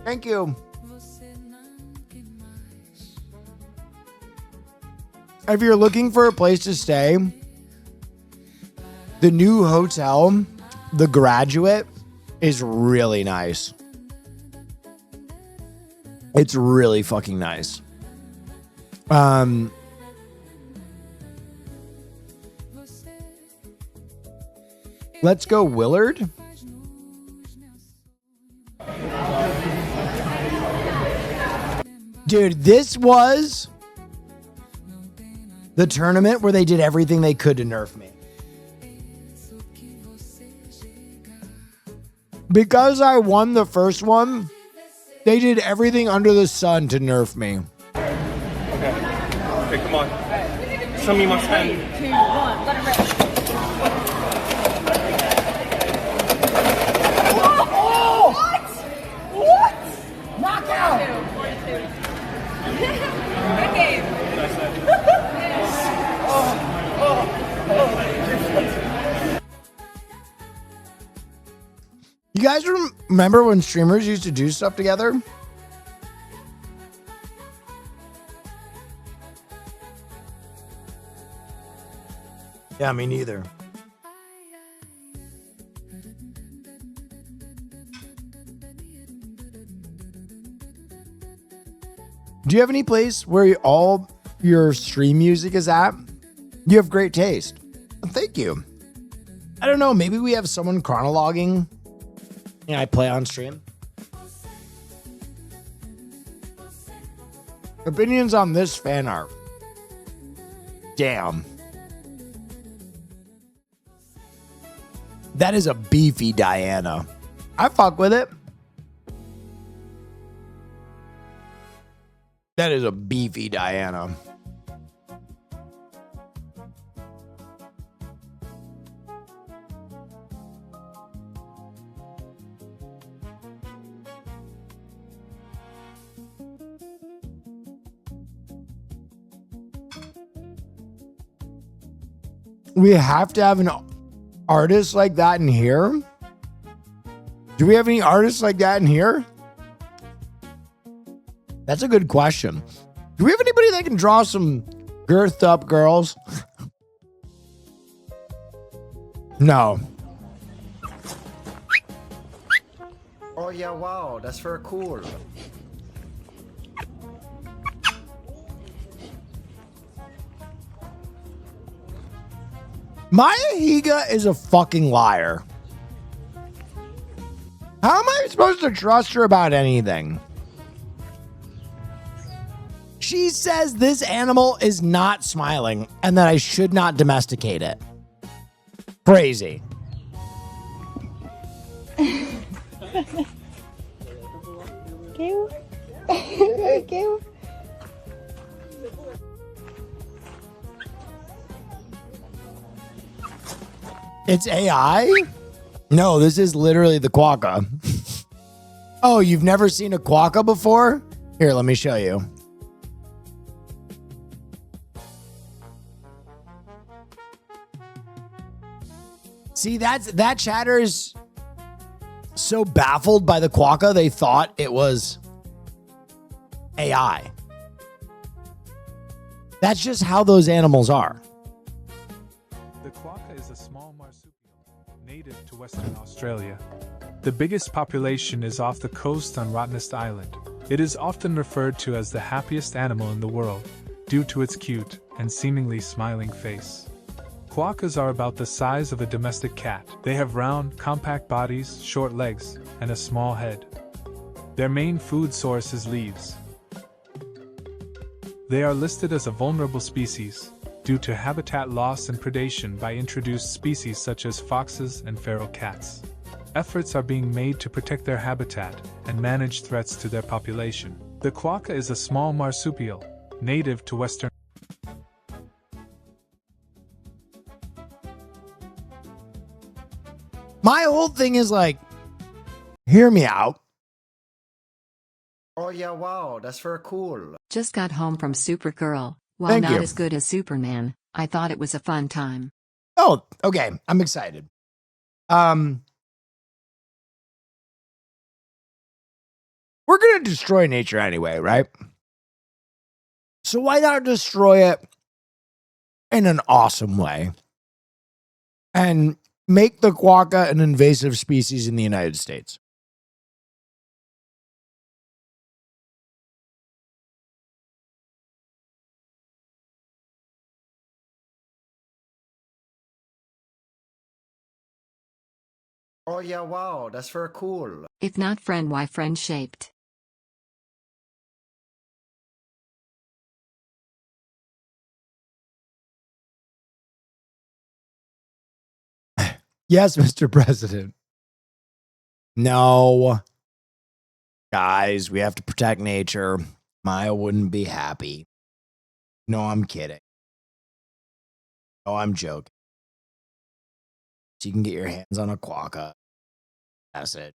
Thank you. If you're looking for a place to stay, the new hotel, The Graduate, is really nice. It's really fucking nice. Let's go Willard. Dude, this was the tournament where they did everything they could to nerf me. Because I won the first one, they did everything under the sun to nerf me. Okay, come on. Show me my stand. 3, 2, 1, let it rip. Oh! What? Knockout! Good game. You guys remember when streamers used to do stuff together? Yeah, me neither. Do you have any place where all your stream music is at? You have great taste. Thank you. I don't know. Maybe we have someone chronologuing. Yeah, I play on stream. Opinions on this fan art. Damn. That is a beefy Diana. I fuck with it. That is a beefy Diana. We have to have an artist like that in here? Do we have any artists like that in here? That's a good question. Do we have anybody that can draw some girthed up girls? No. Oh yeah, wow, that's very cool. Maya Higa is a fucking liar. How am I supposed to trust her about anything? She says this animal is not smiling and that I should not domesticate it. Crazy. It's AI? No, this is literally the quokka. Oh, you've never seen a quokka before? Here, let me show you. See, that chatter is so baffled by the quokka, they thought it was AI. That's just how those animals are. The quokka is a small marsupial native to Western Australia. The biggest population is off the coast on Rottnest Island. It is often referred to as the happiest animal in the world due to its cute and seemingly smiling face. Quokkas are about the size of a domestic cat. They have round, compact bodies, short legs, and a small head. Their main food source is leaves. They are listed as a vulnerable species due to habitat loss and predation by introduced species such as foxes and feral cats. Efforts are being made to protect their habitat and manage threats to their population. The quokka is a small marsupial, native to Western. My whole thing is like, hear me out. Oh yeah, wow, that's very cool. Just got home from Supergirl. While Thank not you. as good as Superman, I thought it was a fun time. Oh, okay. I'm excited. We're going to destroy nature anyway, right? So why not destroy it in an awesome way and make the quokka an invasive species in the United States? Oh yeah, wow, that's very cool. If not friend, why friend shaped? Yes, Mr. President. No. Guys, we have to protect nature. Maya wouldn't be happy. No, I'm kidding. No, I'm joking. So you can get your hands on a quokka. That's it.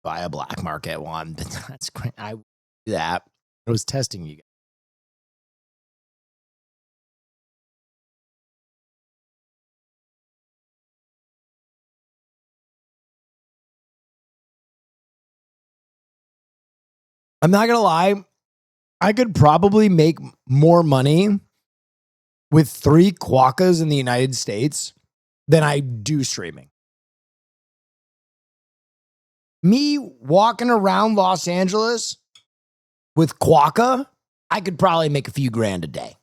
Buy a black market one. That's great. I would do that. I was testing you guys. I'm not going to lie. I could probably make more money with 3 quokkas in the United States than I do streaming. Me walking around Los Angeles with quokka, I could probably make a few grand a day.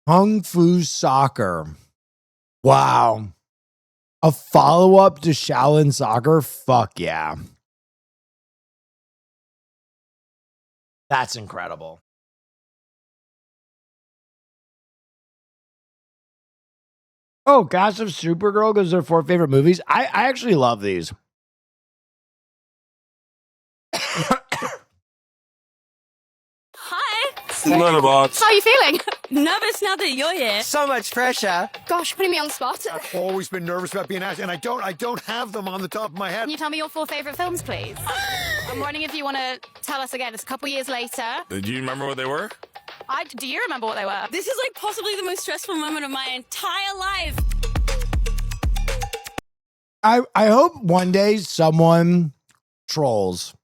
Kung Fu Soccer. Wow. A follow-up to Shaolin Soccer? Fuck yeah. That's incredible. Oh, Cast of Supergirl goes to their 4 favorite movies. I actually love these. Letterbox. How are you feeling? Nervous now that you're here. So much pressure. Gosh, putting me on the spot. I've always been nervous about being asked, and I don't have them on the top of my head. Can you tell me your 4 favorite films, please? I'm wondering if you want to tell us again. It's a couple years later. Do you remember what they were? Do you remember what they were? This is like possibly the most stressful moment of my entire life. I hope one day someone trolls.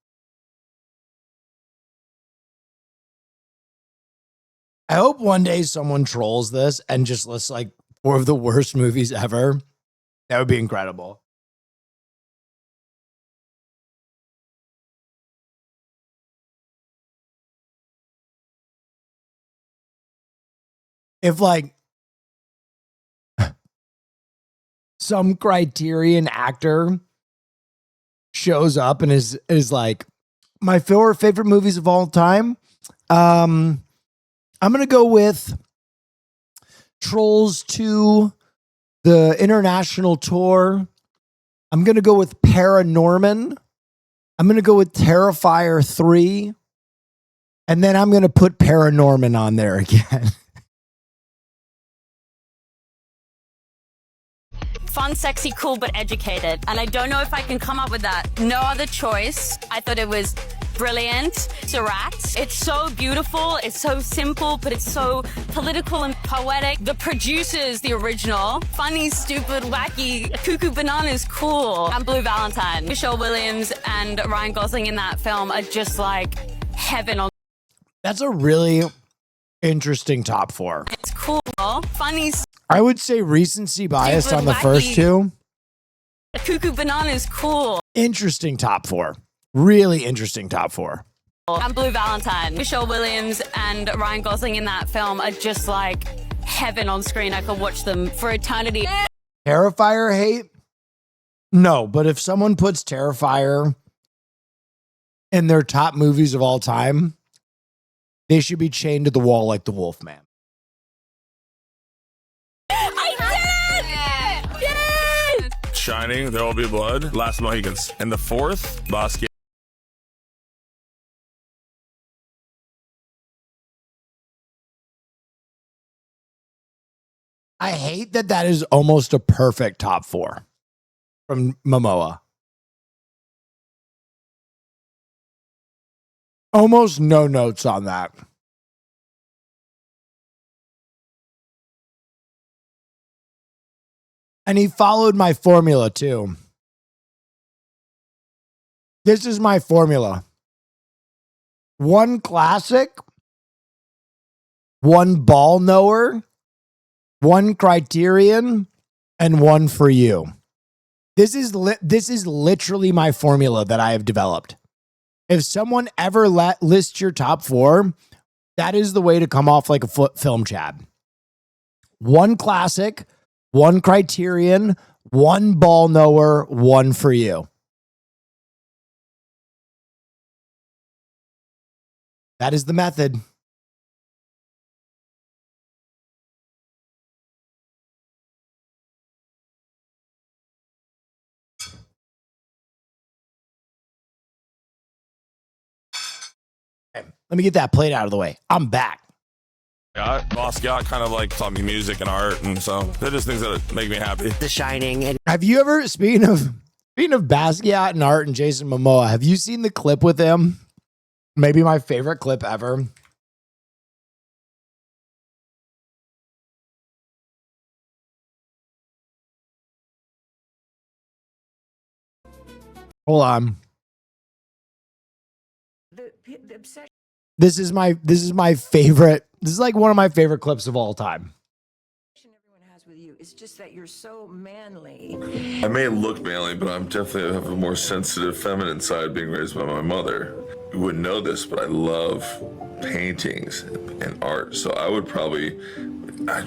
I hope one day someone trolls this and just lists like 4 of the worst movies ever. That would be incredible. If like some Criterion actor shows up and is like, my 4 favorite movies of all time, I'm going to go with Trolls 2, the international tour. I'm going to go with Paranorman. I'm going to go with Terrifier 3. And then I'm going to put Paranorman on there again. Fun, sexy, cool, but educated. And I don't know if I can come up with that. No other choice. I thought it was brilliant. It's a rat. It's so beautiful. It's so simple, but it's so political and poetic. The producers, the original. Funny, stupid, wacky. Cuckoo Bananas, cool. And Blue Valentine. Michelle Williams and Ryan Gosling in that film are just like heaven on. That's a really interesting top 4. It's cool. Funny. I would say recency bias Stupid, on the wacky. first 2. Cuckoo Bananas, cool. Interesting top 4. Really interesting top 4. And Blue Valentine. Michelle Williams and Ryan Gosling in that film are just like heaven on screen. I could watch them for eternity. Terrifier hate? No, but if someone puts Terrifier in their top movies of all time, they should be chained to the wall like the Wolfman. Shining, There Will Be Blood, Last Mohicans. And the 4th, Basquiat. I hate that is almost a perfect top 4 from Momoa. Almost no notes on that. And he followed my formula too. This is my formula. 1 classic, 1 ball knower, 1 Criterion, and 1 for you. This is literally my formula that I have developed. If someone ever lists your top 4, that is the way to come off like a film Chad. 1 classic, 1 Criterion, 1 ball knower, 1 for you. That is the method. Okay, let me get that plate out of the way. I'm back. Yeah, Basquiat kind of like taught me music and art, and so they're just things that make me happy. The Shining. And Have you ever, speaking Speaking of Basquiat and Art and Jason Momoa, have you seen the clip with him? Maybe my favorite clip ever. Hold on. The obsession. This is my favorite. This is like one of my favorite clips of all time. With you. It's just that you're so manly. I may look manly, but I'm definitely have a more sensitive feminine side being raised by my mother. You wouldn't know this, but I love paintings and art. So I'd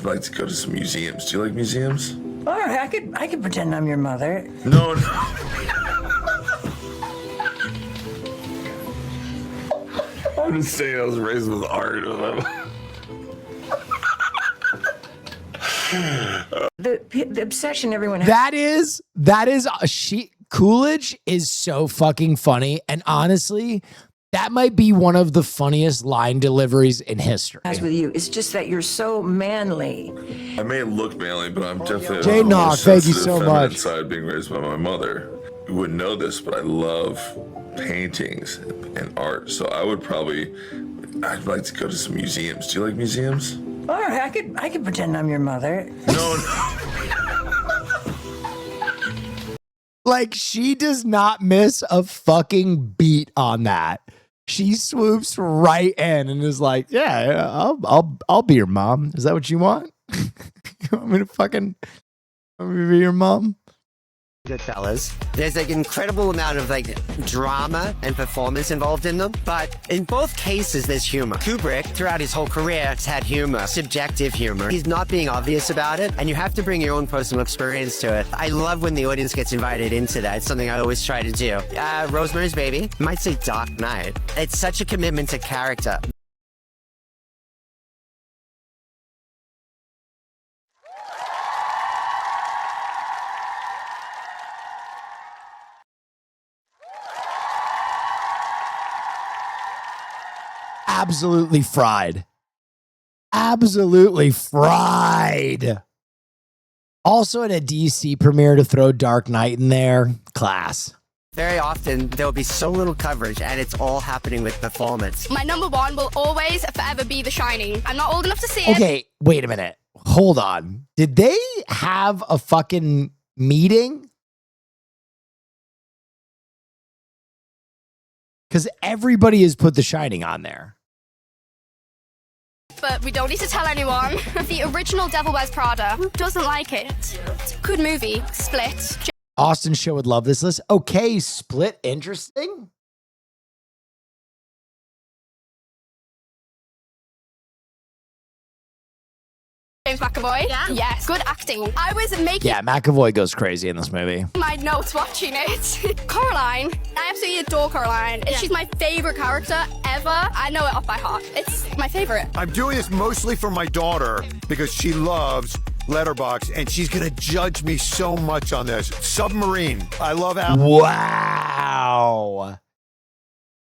like to go to some museums. Do you like museums? All right, I could pretend I'm your mother. No. I'm just saying I was raised with art. The obsession everyone has. That is Coolidge is so fucking funny, and honestly, that might be one of the funniest line deliveries in history. As with you, it's just that you're so manly. I may look manly, but I'm definitely Jay a more Knock, thank you sensitive so feminine much. side being raised by my mother. You wouldn't know this, but I love paintings and art. So I'd like to go to some museums. Do you like museums? All right, I could pretend I'm your mother. No. Like, she does not miss a fucking beat on that. She swoops right in and is like, "Yeah, I'll be your mom. Is that what you want? You want me to be your mom?" Goodfellas. There's like an incredible amount of like drama and performance involved in them, but in both cases there's humor. Kubrick, throughout his whole career, has had humor, subjective humor. He's not being obvious about it, and you have to bring your own personal experience to it. I love when the audience gets invited into that. It's something I always try to do. Rosemary's Baby, I might say Dark Knight. It's such a commitment to character. Absolutely fried. Absolutely fried. Also at a DC premiere to throw Dark Knight in there. Class. Very often, there will be so little coverage, and it's all happening with performance. My number one will always forever be The Shining. I'm not old enough to see it. Okay, wait a minute. Hold on. Did they have a fucking meeting? Because everybody has put The Shining on there. But we don't need to tell anyone. The original Devil Wears Prada. Who doesn't like it? It's a good movie. Split. Austin Show would love this list. Okay, Split, interesting. James McAvoy. Yeah. Yes. Good acting. I was making Yeah, McAvoy goes crazy in this movie. my notes watching it. Coraline. I absolutely adore Coraline. She's my favorite character ever. I know it off by heart. It's my favorite. I'm doing this mostly for my daughter because she loves Letterboxd, and she's gonna judge me so much on this. Submarine. I love Al. Wow.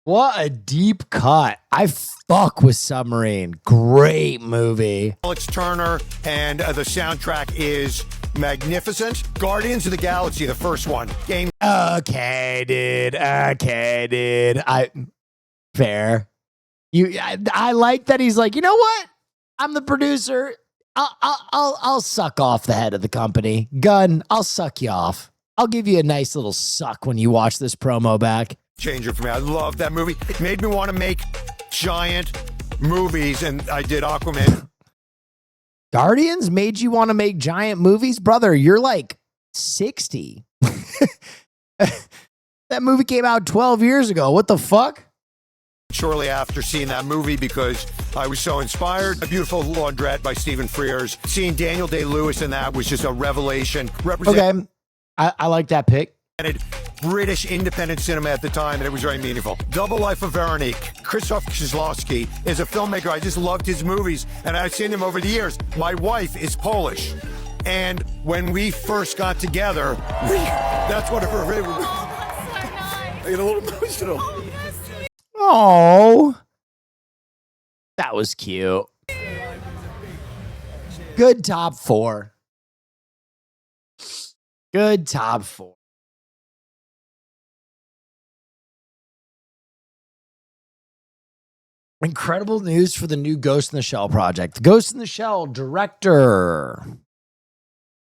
What a deep cut. I fuck with Submarine. Great movie. Alex Turner, and the soundtrack is magnificent. Guardians of the Galaxy, the first one. Game. Okay, dude. Fair. I like that he's like, you know what? I'm the producer. I'll suck off the head of the company. Gunn, I'll suck you off. I'll give you a nice little suck when you watch this promo back. Changer for me. I love that movie. It made me want to make giant movies, and I did Aquaman. Guardians made you want to make giant movies? Brother, you're like 60. That movie came out 12 years ago. What the fuck? Shortly after seeing that movie, because I was so inspired. A Beautiful Laundrette by Stephen Frears. Seeing Daniel Day-Lewis in that was just a revelation. Okay, I like that pick. British independent cinema at the time, and it was very meaningful. Double Life of Veronique. Krzysztof Kieślowski is a filmmaker. I just loved his movies, and I've seen him over the years. My wife is Polish, and when we first got together, that's one of her favorite movies. I get a little emotional. Oh, that was cute. Good top four. Good top four. Incredible news for the new Ghost in the Shell project. The Ghost in the Shell director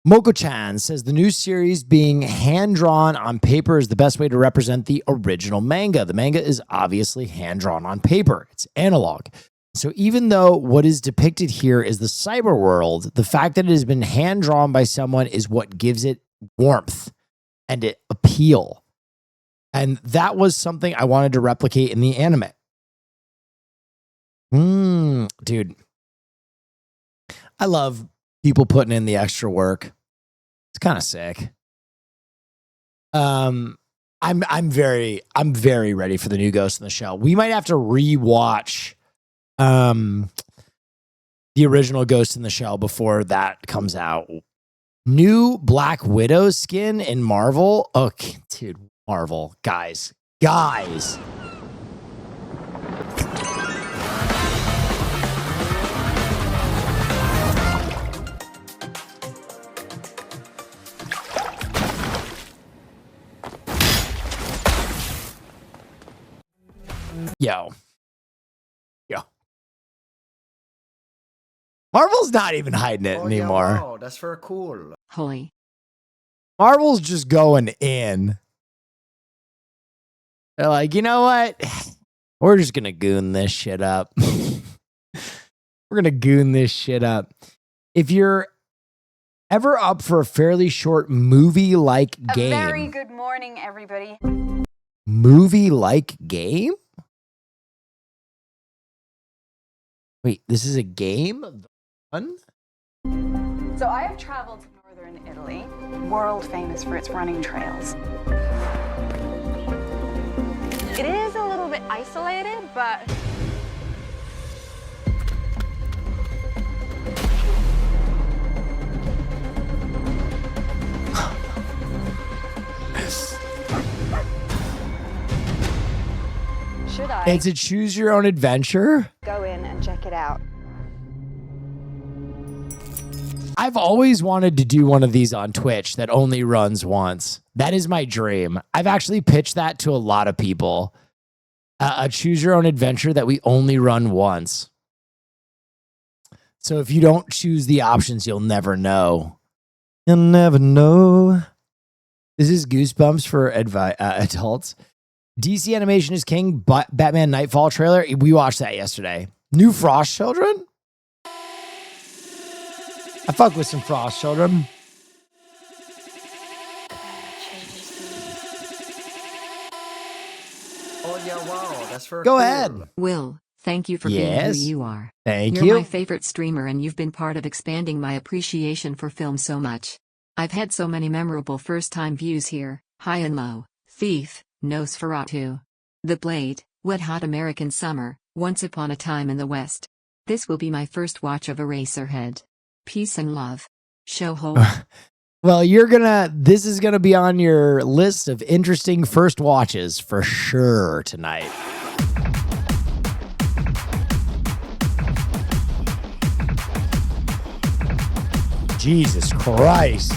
Moko-chan says the new series being hand-drawn on paper is the best way to represent the original manga. The manga is obviously hand-drawn on paper. It's analog. So even though what is depicted here is the cyber world, the fact that it has been hand-drawn by someone is what gives it warmth and it appeal. And that was something I wanted to replicate in the anime. Dude. I love people putting in the extra work. It's kind of sick. I'm very ready for the new Ghost in the Shell. We might have to rewatch the original Ghost in the Shell before that comes out. New Black Widow skin in Marvel. Okay, dude, Marvel. Guys. Yo. Marvel's not even hiding it anymore. Yeah, wow, that's very cool. Holy. Marvel's just going in. They're like, you know what? We're just going to goon this shit up. We're going to goon this shit up. If you're ever up for a fairly short movie-like game. A very good morning, everybody. Movie-like game? Wait, this is a game? Fun? So I have traveled to northern Italy, world famous for its running trails. It is a little bit isolated, but should I It's a choose your own adventure. go in and check it out? I've always wanted to do one of these on Twitch that only runs once. That is my dream. I've actually pitched that to a lot of people. A choose your own adventure that we only run once. So if you don't choose the options, you'll never know. You'll never know. This is Goosebumps for adults. DC Animation is King, Batman Nightfall trailer. We watched that yesterday. New Frost Children? I fuck with some Frost Children. Oh yeah, wow, that's very Go cool. ahead. Will, thank you for being Yes. who you are. Thank You're you. my favorite streamer and you've been part of expanding my appreciation for film so much. I've had so many memorable first-time views here. High and Low, Thief, Nosferatu, The Blade, Wet Hot American Summer, Once Upon a Time in the West. This will be my first watch of Eraserhead. Peace and love. Show hope. Well, this is gonna be on your list of interesting first watches for sure tonight. Jesus Christ.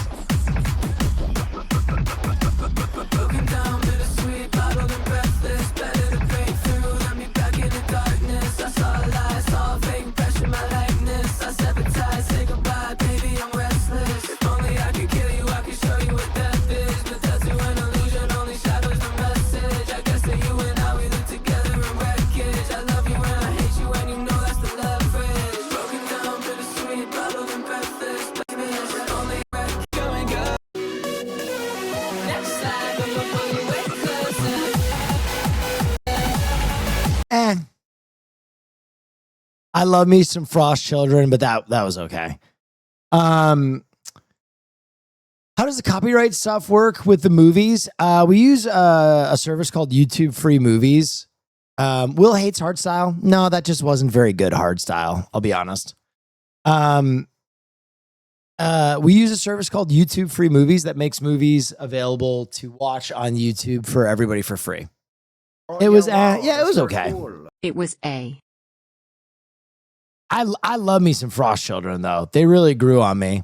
I love me some Frost Children, but that was okay. How does the copyright stuff work with the movies? We use a service called YouTube Free Movies. Will hates hardstyle. No, that just wasn't very good hardstyle. I'll be honest. We use a service called YouTube Free Movies that makes movies available to watch on YouTube for everybody for free. It was it was okay. It was A. I love me some Frost Children though. They really grew on me.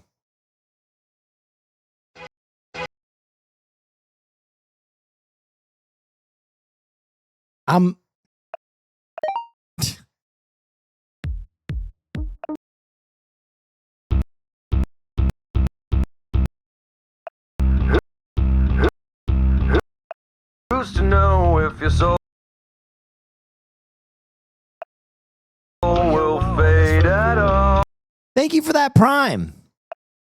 if your soul will fade at all. Thank you for that Prime.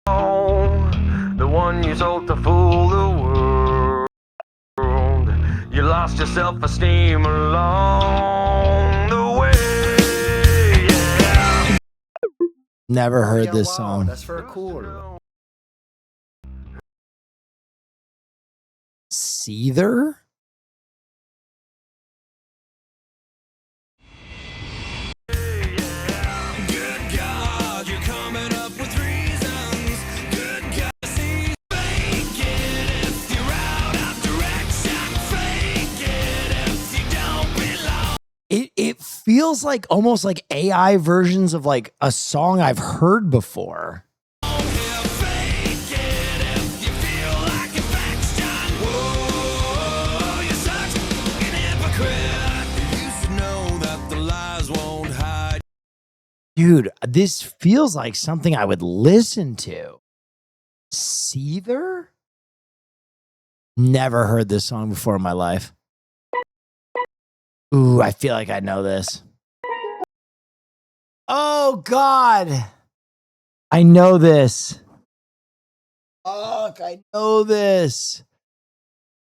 The one you sold to fool the world. You lost your self-esteem along the way. Yeah. Never heard Yeah, this wow, song. That's very cool. Seether? It feels like almost like AI versions of like a song I've heard before. Dude, this feels like something I would listen to. Seether? Never heard this song before in my life. Ooh, I feel like I know this. Oh, God. I know this. Fuck, I know this.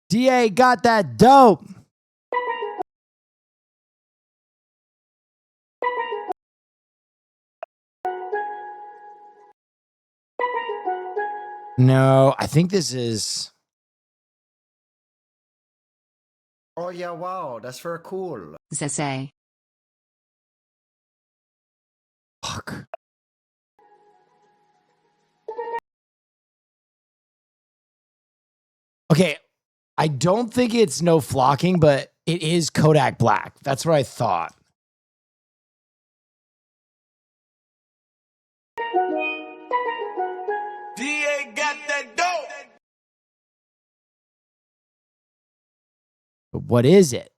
DA got that dope. No, I think this is... Oh yeah, wow, that's very cool. Zese. Fuck. Okay, I don't think it's No Flocking, but it is Kodak Black. That's what I thought. DA got that dope. But what is it?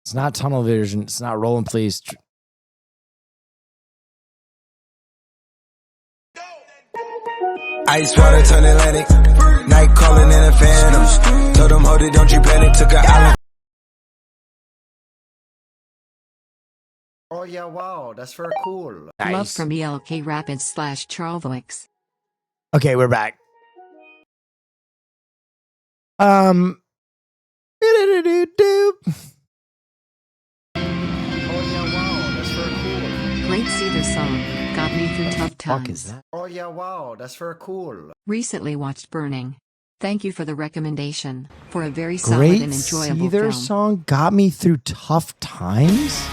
It's not Tunnel Vision. It's not Rollin' Please. Ice water turn Atlantic. Night calling in a phantom. Told them, hold it, don't you panic. Took an island. Oh yeah, wow, that's very cool. Love from ELK Rapids / Charlvoix. Okay, we're back. Great Seether song. Got me through tough times. Is that? Oh yeah, wow, that's very cool. Recently watched Burning. Thank you for the recommendation. For a very solid Great and enjoyable Seether film. song got me through tough times.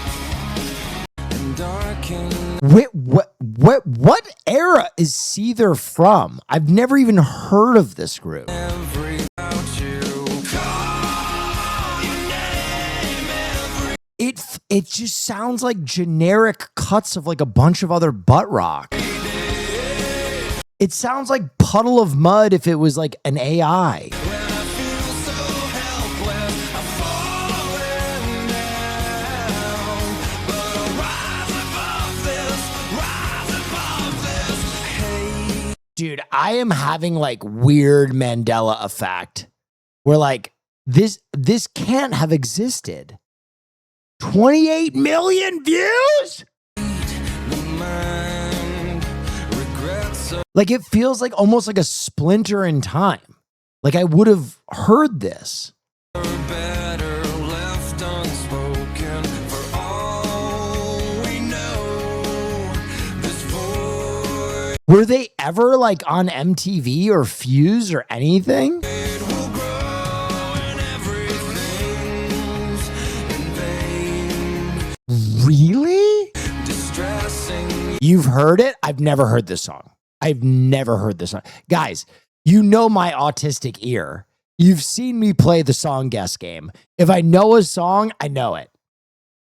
Wait, what era is Seether from? I've never even heard of this group. It just sounds like generic cuts of like a bunch of other butt rock. It sounds like Puddle of Mud if it was like an AI. Dude, I am having like weird Mandela effect where like this can't have existed. 28 million views? Like it feels like almost like a splinter in time. Like I would have heard this. Were they ever like on MTV or Fuse or anything? Really? You've heard it? I've never heard this song. I've never heard this song. Guys, you know my autistic ear. You've seen me play the song guess game. If I know a song, I know it.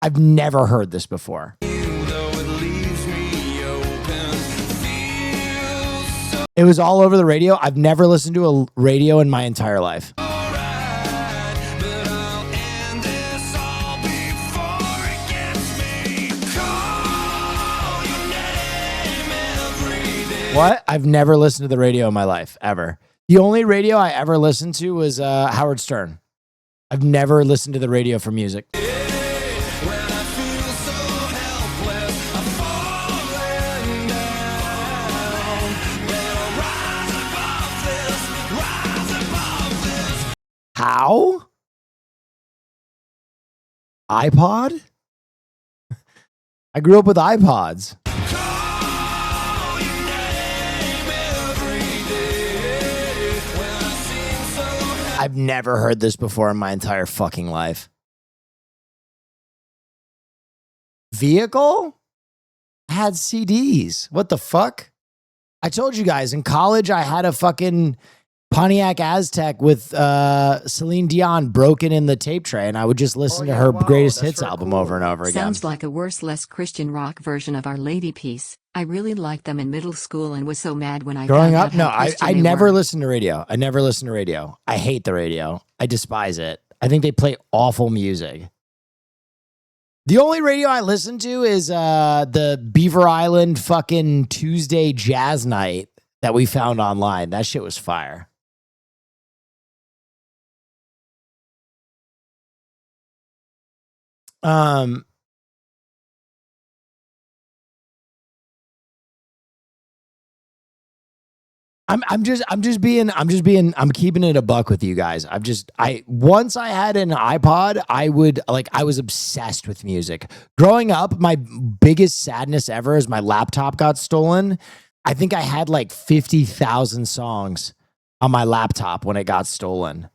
I've never heard this before. It was all over the radio. I've never listened to a radio in my entire life. What? I've never listened to the radio in my life, ever. The only radio I ever listened to was Howard Stern. I've never listened to the radio for music. How? iPod? I grew up with iPods. I've never heard this before in my entire fucking life. Vehicle? I had CDs. What the fuck? I told you guys, in college, I had a fucking Pontiac Aztec with Celine Dion broken in the tape tray, and I would just listen to her greatest hits album over and over again. Sounds like a worse, less Christian rock version of Our Lady Peace. I really liked them in middle school and was so mad when I Growing found up, out no, how I Christian they never were. listened to radio. I never listened to radio. I hate the radio. I despise it. I think they play awful music. The only radio I listen to is the Beaver Island fucking Tuesday jazz night that we found online. That shit was fire. I'm keeping it a buck with you guys. Once I had an iPod, I was obsessed with music. Growing up, my biggest sadness ever is my laptop got stolen. I think I had like 50,000 songs on my laptop when it got stolen.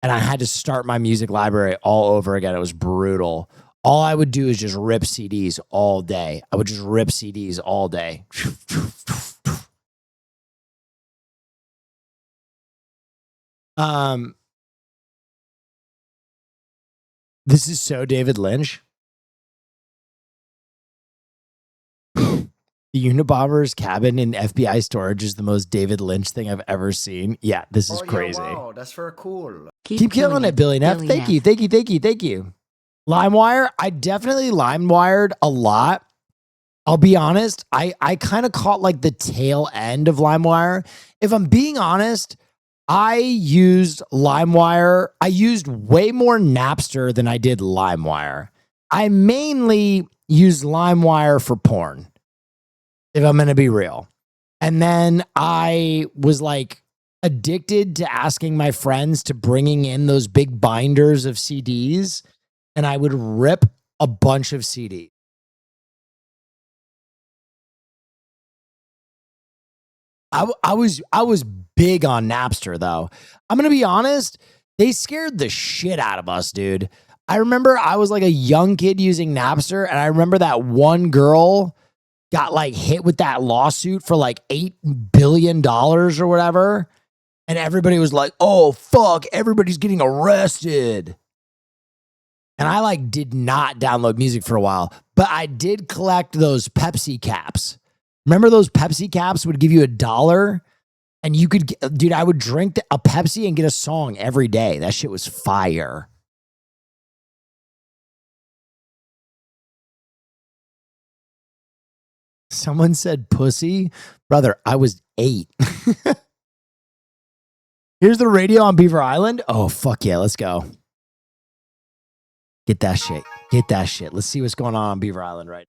And I had to start my music library all over again. It was brutal. All I would do is just rip CDs all day. I would just rip CDs all day. This is so David Lynch. The Unabomber's cabin in FBI storage is the most David Lynch thing I've ever seen. Yeah, this is crazy. Yeah, wow, that's very cool. Keep killing it, Billy Neff. Thank you. LimeWire, I definitely LimeWired a lot. I'll be honest, I kind of caught like the tail end of LimeWire. If I'm being honest, I used LimeWire. I used way more Napster than I did LimeWire. I mainly used LimeWire for porn, if I'm going to be real. And then I was like addicted to asking my friends to bringing in those big binders of CDs, and I would rip a bunch of CDs. I was big on Napster, though. I'm going to be honest, they scared the shit out of us, dude. I remember I was like a young kid using Napster, and I remember that one girl got like hit with that lawsuit for like $8 billion or whatever. And everybody was like, oh, fuck, everybody's getting arrested. And I like did not download music for a while, but I did collect those Pepsi caps. Remember those Pepsi caps would give you $1 and you could, dude, I would drink a Pepsi and get a song every day. That shit was fire. Someone said pussy. Brother, I was 8. Here's the radio on Beaver Island. Oh, fuck yeah. Let's go. Get that shit. Get that shit. Let's see what's going on Beaver Island right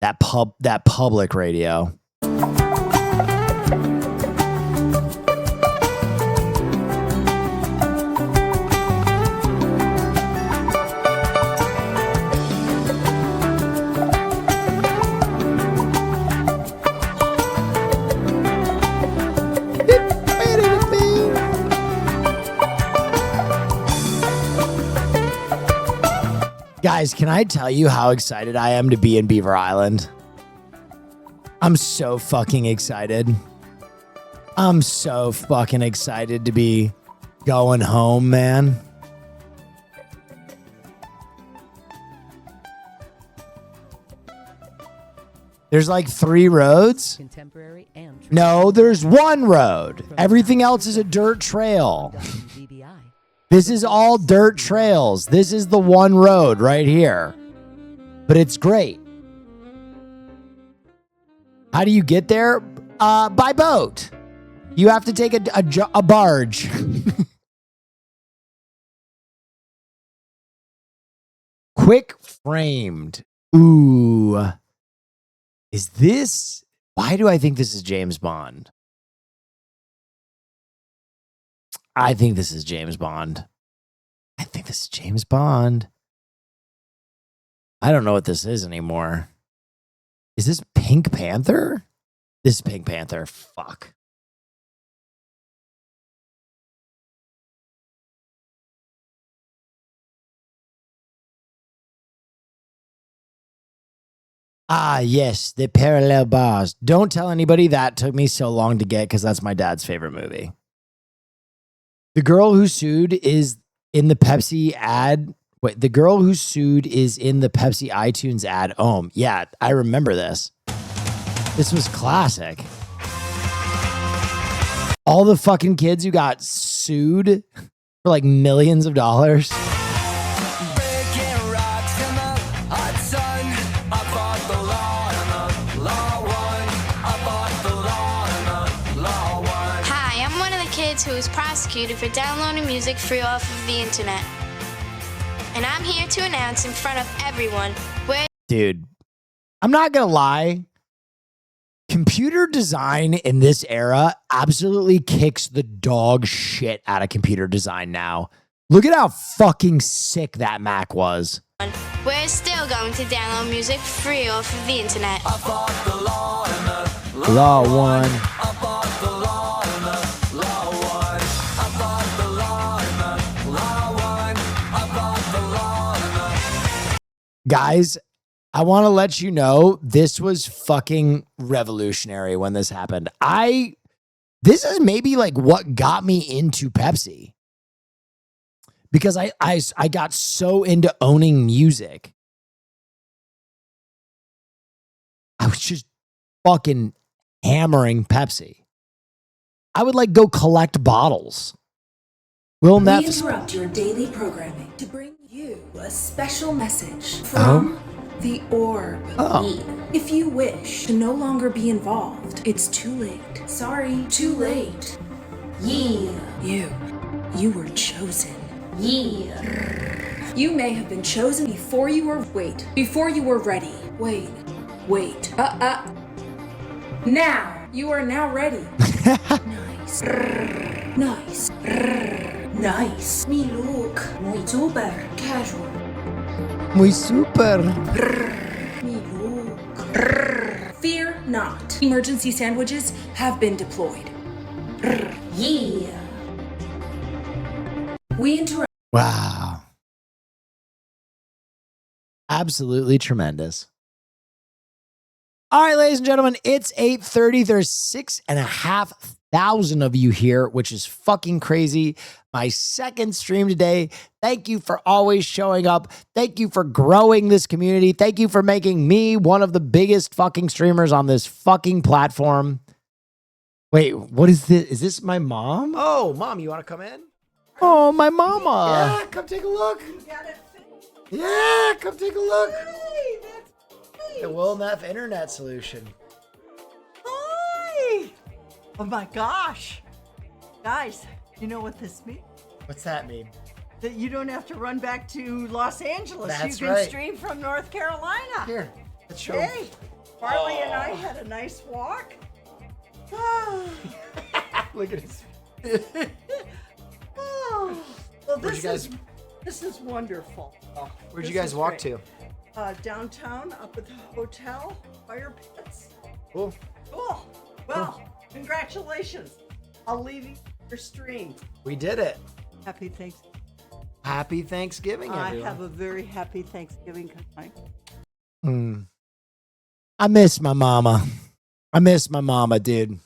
now. That public radio. Guys, can I tell you how excited I am to be in Beaver Island? I'm so fucking excited. I'm so fucking excited to be going home, man. There's like 3 roads. Contemporary and no, there's 1 road. Everything else is a dirt trail. This is all dirt trails. This is the 1 road right here. But it's great. How do you get there? By boat. You have to take a barge. Quick framed. Ooh. Is this... Why do I think this is James Bond? I think this is James Bond. I think this is James Bond. I don't know what this is anymore. Is this Pink Panther? This is Pink Panther. Fuck. Ah, yes, the parallel bars. Don't tell anybody that took me so long to get because that's my dad's favorite movie. The girl who sued is in the Pepsi ad. Wait, the girl who sued is in the Pepsi iTunes ad. Oh, yeah, I remember this. This was classic. All the fucking kids who got sued for like millions of dollars. Hi, I'm one of the kids who was prosecuted for downloading music free off of the internet. And I'm here to announce in front of everyone where... Dude, I'm not gonna lie. Computer design in this era absolutely kicks the dog shit out of computer design now. Look at how fucking sick that Mac was. We're still going to download music free off of the internet. Law 1. Guys, I want to let you know this was fucking revolutionary when this happened. This is maybe like what got me into Pepsi. Because I got so into owning music. I was just fucking hammering Pepsi. I would like go collect bottles. We interrupt your daily programming to bring you a special message from the Orb. If you wish to no longer be involved, it's too late. Sorry, too late. Yeah. You were chosen. Yeah. You may have been chosen before you were ready. Wait. Now. You are now ready. Nice. Nice. Nice. Me look. Muy super. Casual. Muy super. Me look. Fear not. Emergency sandwiches have been deployed. Yeah. We interrupt. Wow. Absolutely tremendous. All right, ladies and gentlemen, it's 8:30. There's 6,500 of you here, which is fucking crazy. My second stream today. Thank you for always showing up. Thank you for growing this community. Thank you for making me one of the biggest fucking streamers on this fucking platform. Wait, what is this? Is this my mom? Oh, Mom, you want to come in? Oh, my mama. Yeah, come take a look. Yeah, come take a look. The Wilnef Internet Solution. Hi! Oh my gosh. Guys, you know what this means? What's that mean? That you don't have to run back to Los Angeles. That's you can right. stream from North Carolina. Here, let's show Hey, Harley and I had a nice walk. Look at his. Oh, well, Where'd you guys- this is wonderful. Where'd you This guys is walk great. to? Downtown, up at the hotel, fire pits. Cool. Cool. Well, congratulations. I'll leave you your stream. We did it. Happy Thanksgiving. Happy Thanksgiving, I everyone. have a very happy Thanksgiving tonight. I miss my mama. I miss my mama, dude.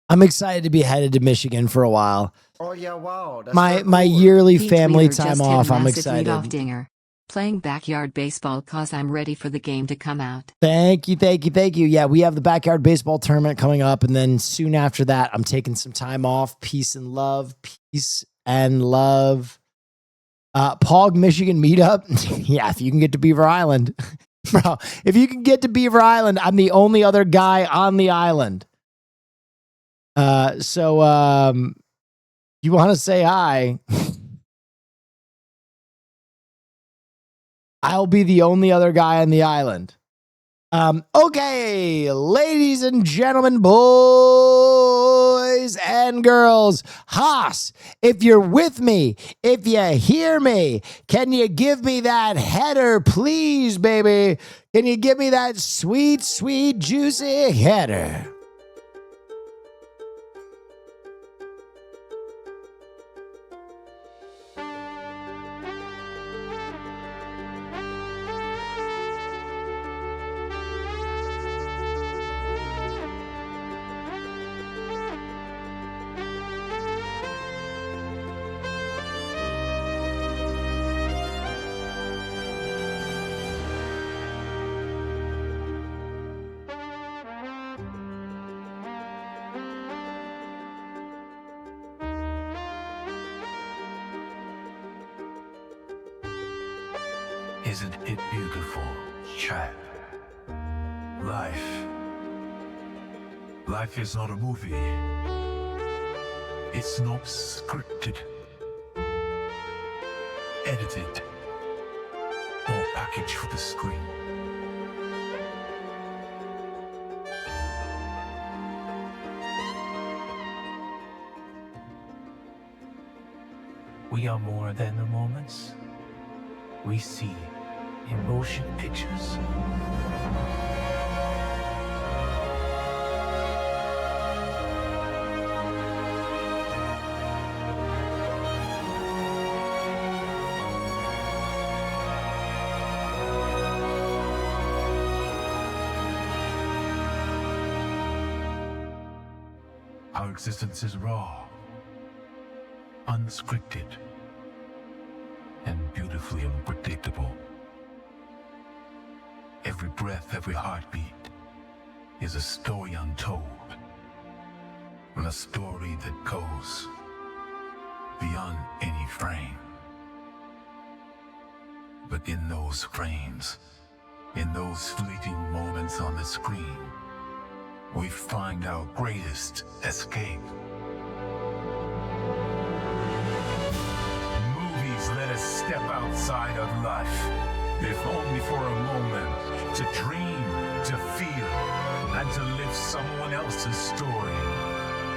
I'm excited to be headed to Michigan for a while. Oh yeah, wow. That's My yearly Pete family Weir time just hit a off. I'm massive excited. leadoff dinger. Playing backyard baseball cause I'm ready for the game to come out. Thank you. Yeah, we have the backyard baseball tournament coming up, and then soon after that, I'm taking some time off. Peace and love. Pog Michigan meetup. Yeah, if you can get to Beaver Island. Bro, if you can get to Beaver Island, I'm the only other guy on the island. So you want to say hi? I'll be the only other guy on the island. Okay, ladies and gentlemen, boys and girls, Haas, if you're with me, if you hear me, can you give me that header, please, baby? Can you give me that sweet, sweet, juicy header? Isn't it beautiful, child? Life is not a movie. It's not scripted, edited, or packaged for the screen. We are more than the moments we see in motion pictures. Our existence is raw, unscripted, and beautifully unpredictable. Every breath, every heartbeat is a story untold, and a story that goes beyond any frame. But in those frames, in those fleeting moments on the screen, we find our greatest escape. Movies let us step outside of life, if only for a moment, to dream, to feel, and to live someone else's story.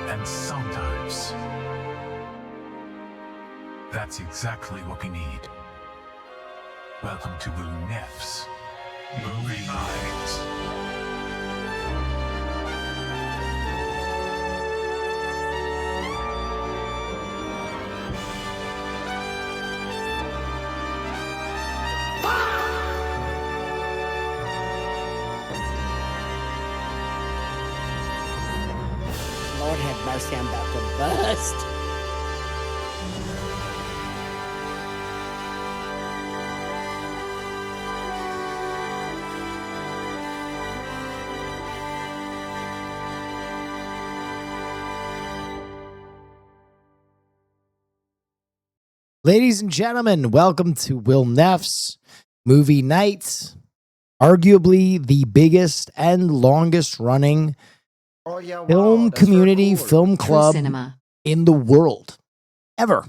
And sometimes, that's exactly what we need. Welcome to Will Neff's Movie Night. Lord have mercy, I'm about to bust. Ladies and gentlemen, welcome to Will Neff's Movie Night, arguably the biggest and longest running film community film club in the world ever.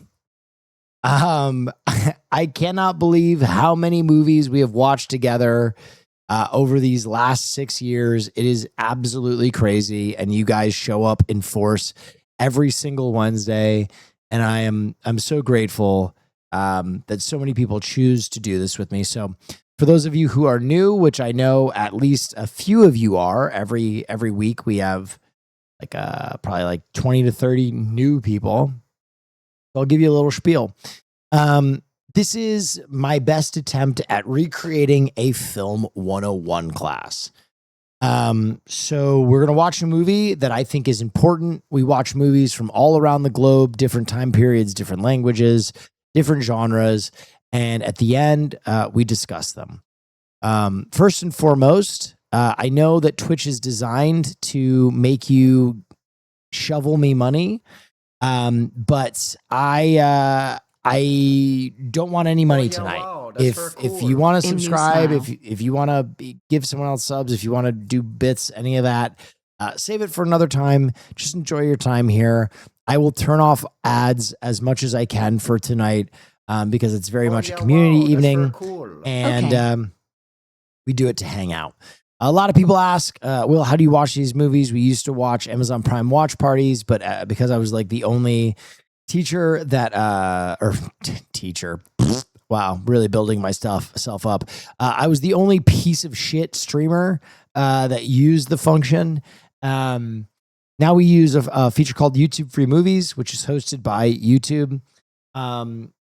I cannot believe how many movies we have watched together over these last 6 years. It is absolutely crazy, and you guys show up in force every single Wednesday. And I'm so grateful that so many people choose to do this with me. So for those of you who are new, which I know at least a few of you are, every week we have like probably like 20 to 30 new people. So I'll give you a little spiel. This is my best attempt at recreating a film 101 class. So we're going to watch a movie that I think is important. We watch movies from all around the globe, different time periods, different languages, different genres. And at the end, we discuss them. First and foremost, I know that Twitch is designed to make you shovel me money. But I don't want any money tonight. Wow. If you want to subscribe, if you want to give someone else subs, if you want to do bits, any of that, save it for another time. Just enjoy your time here. I will turn off ads as much as I can for tonight because it's very much a community evening. And we do it to hang out. A lot of people ask, Will, how do you watch these movies? We used to watch Amazon Prime watch parties, but because I was like the only teacher that, teacher, wow, really building myself up. I was the only piece of shit streamer that used the function. Now we use a feature called YouTube Free Movies, which is hosted by YouTube.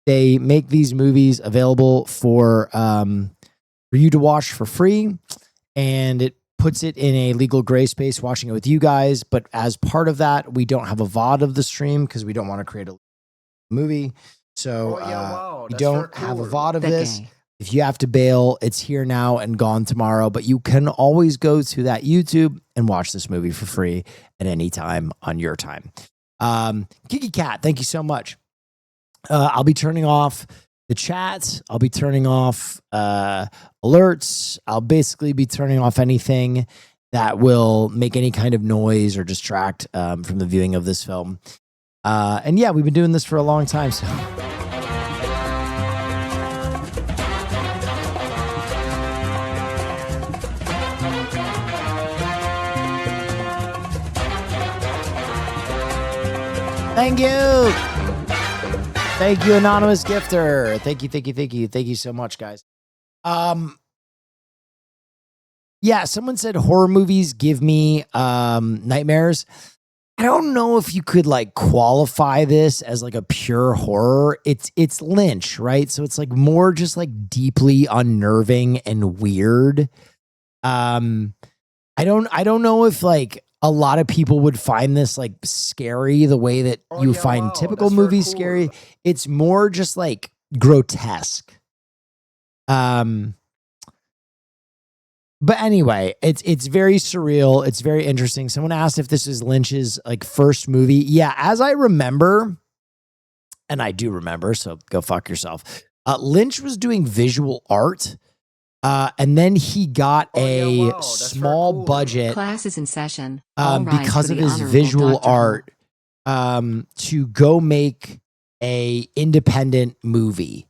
They make these movies available for you to watch for free, and it puts it in a legal gray space watching it with you guys. But as part of that, we don't have a VOD of the stream because we don't want to create a movie. So we don't have a VOD of this. If you have to bail, it's here now and gone tomorrow. But you can always go to that YouTube and watch this movie for free at any time on your time. Kiki Cat, thank you so much. I'll be turning off the chat. I'll be turning off alerts. I'll basically be turning off anything that will make any kind of noise or distract from the viewing of this film. And yeah, we've been doing this for a long time. So. Thank you. Thank you, anonymous gifter. Thank you, thank you, thank you. Thank you so much, guys. Yeah, someone said horror movies give me nightmares. I don't know if you could like qualify this as like a pure horror. It's Lynch, right? So it's like more just like deeply unnerving and weird. I don't know if like a lot of people would find this like scary the way that you find typical movies scary. It's more just like grotesque. But anyway, it's very surreal. It's very interesting. Someone asked if this is Lynch's like first movie. Yeah, as I remember, and I do remember, so go fuck yourself. Lynch was doing visual art. And then he got a small budget Class is in session. because of his visual art to go make a independent movie.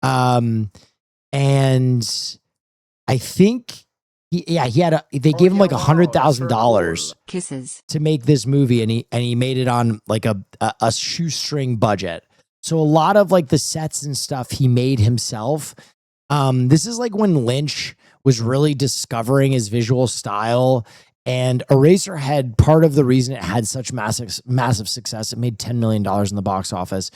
And I think they gave him like $100,000 kisses to make this movie, and he made it on like a shoestring budget. So a lot of like the sets and stuff he made himself. This is like when Lynch was really discovering his visual style, and Eraserhead, part of the reason it had such massive success, it made $10 million in the box office,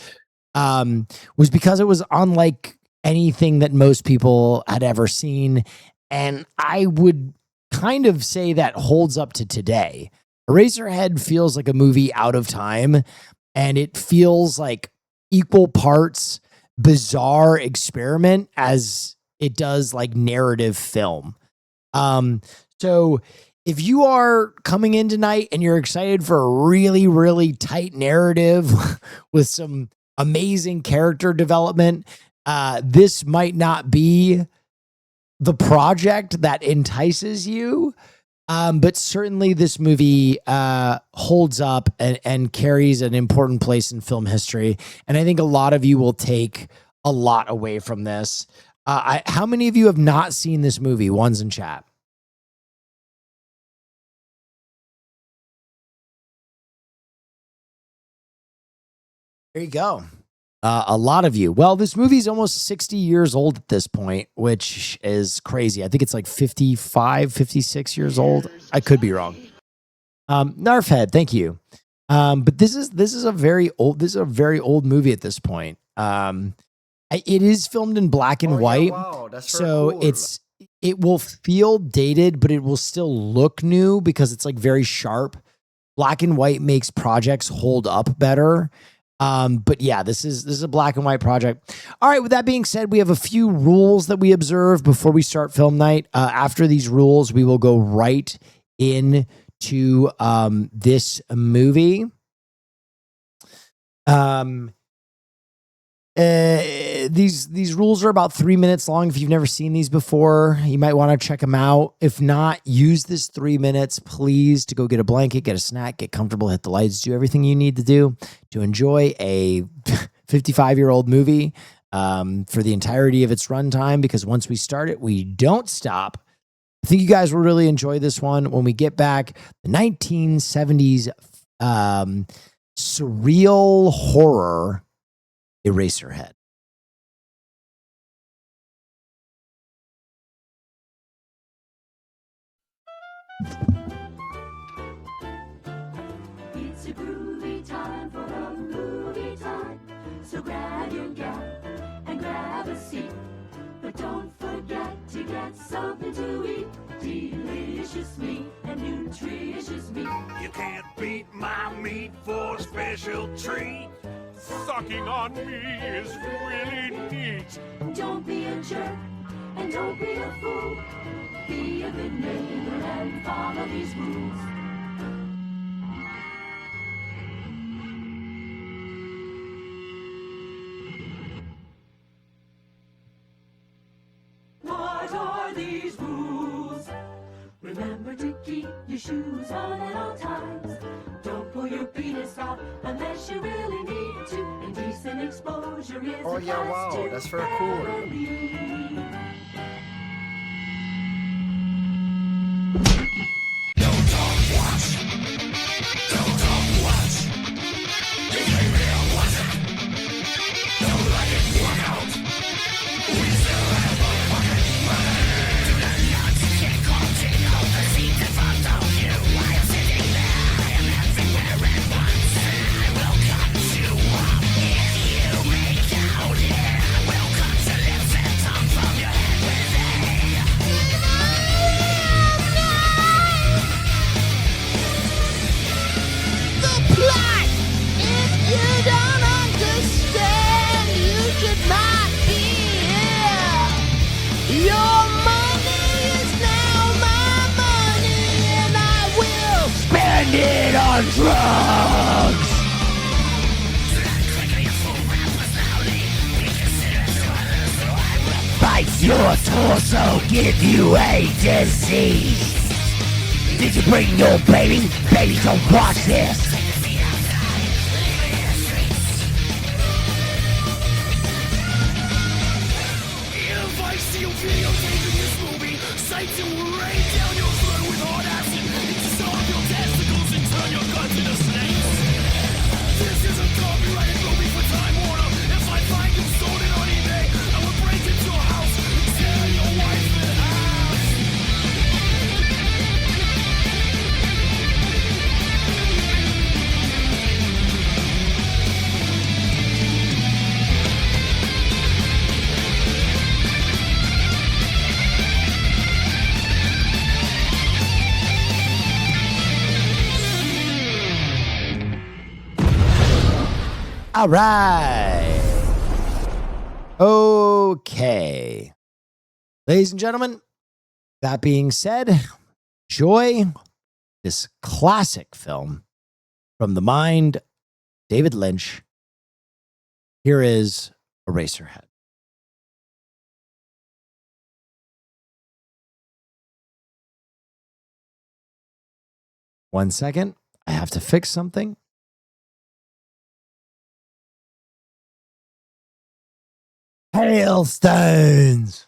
was because it was unlike anything that most people had ever seen. And I would kind of say that holds up to today. Eraserhead feels like a movie out of time, and it feels like equal parts bizarre experiment as it does like narrative film. So if you are coming in tonight and you're excited for a really, really tight narrative with some amazing character development, this might not be the project that entices you. But certainly this movie holds up and carries an important place in film history. And I think a lot of you will take a lot away from this. How many of you have not seen this movie? One's in chat. There you go. A lot of you. Well, this movie's almost 60 years old at this point, which is crazy. I think it's like 55, 56 years old. I could be wrong. Narfhead, thank you. But this is a very old movie at this point. It is filmed in black and white. Wow, that's so cool. it will feel dated, but it will still look new because it's like very sharp. Black and white makes projects hold up better. But yeah, this is a black and white project. All right. With that being said, we have a few rules that we observe before we start film night. After these rules, we will go right into this movie. These rules are about 3 minutes long. If you've never seen these before, you might want to check them out. If not, use this 3 minutes, please, to go get a blanket, get a snack, get comfortable, hit the lights, do everything you need to do to enjoy a 55-year-old movie for the entirety of its runtime, because once we start it, we don't stop. I think you guys will really enjoy this one. When we get back, the 1970s surreal horror Eraserhead. It's a groovy time for a movie time. So grab your gap and grab a seat. But don't forget to get something to eat. Delicious meat and nutritious meat. You can't beat my meat for a special treat. Sucking on me is really neat. Don't be a jerk and don't be a fool. Be a good neighbor and follow these rules. What are these rules? Remember to keep your shoes on at all times. Don't pull your penis out unless you really need to. Indecent exposure is Oh, yeah, wow. That's for a cooler. It on drugs. Bite your torso, give you a disease. Did you bring your baby? Baby, don't watch this. If I see you videotaping this movie, sights will rain down your throat with hot acid. Dissolve your testicles and turn your guts into snakes. This is a copyrighted movie for Time Warner. If I find you sold it on eBay, I will break into your house and tear your wife in half. All right. Okay. Ladies and gentlemen, that being said, enjoy this classic film from the mind of David Lynch. Here is Eraserhead. One second. I have to fix something. Hailstones.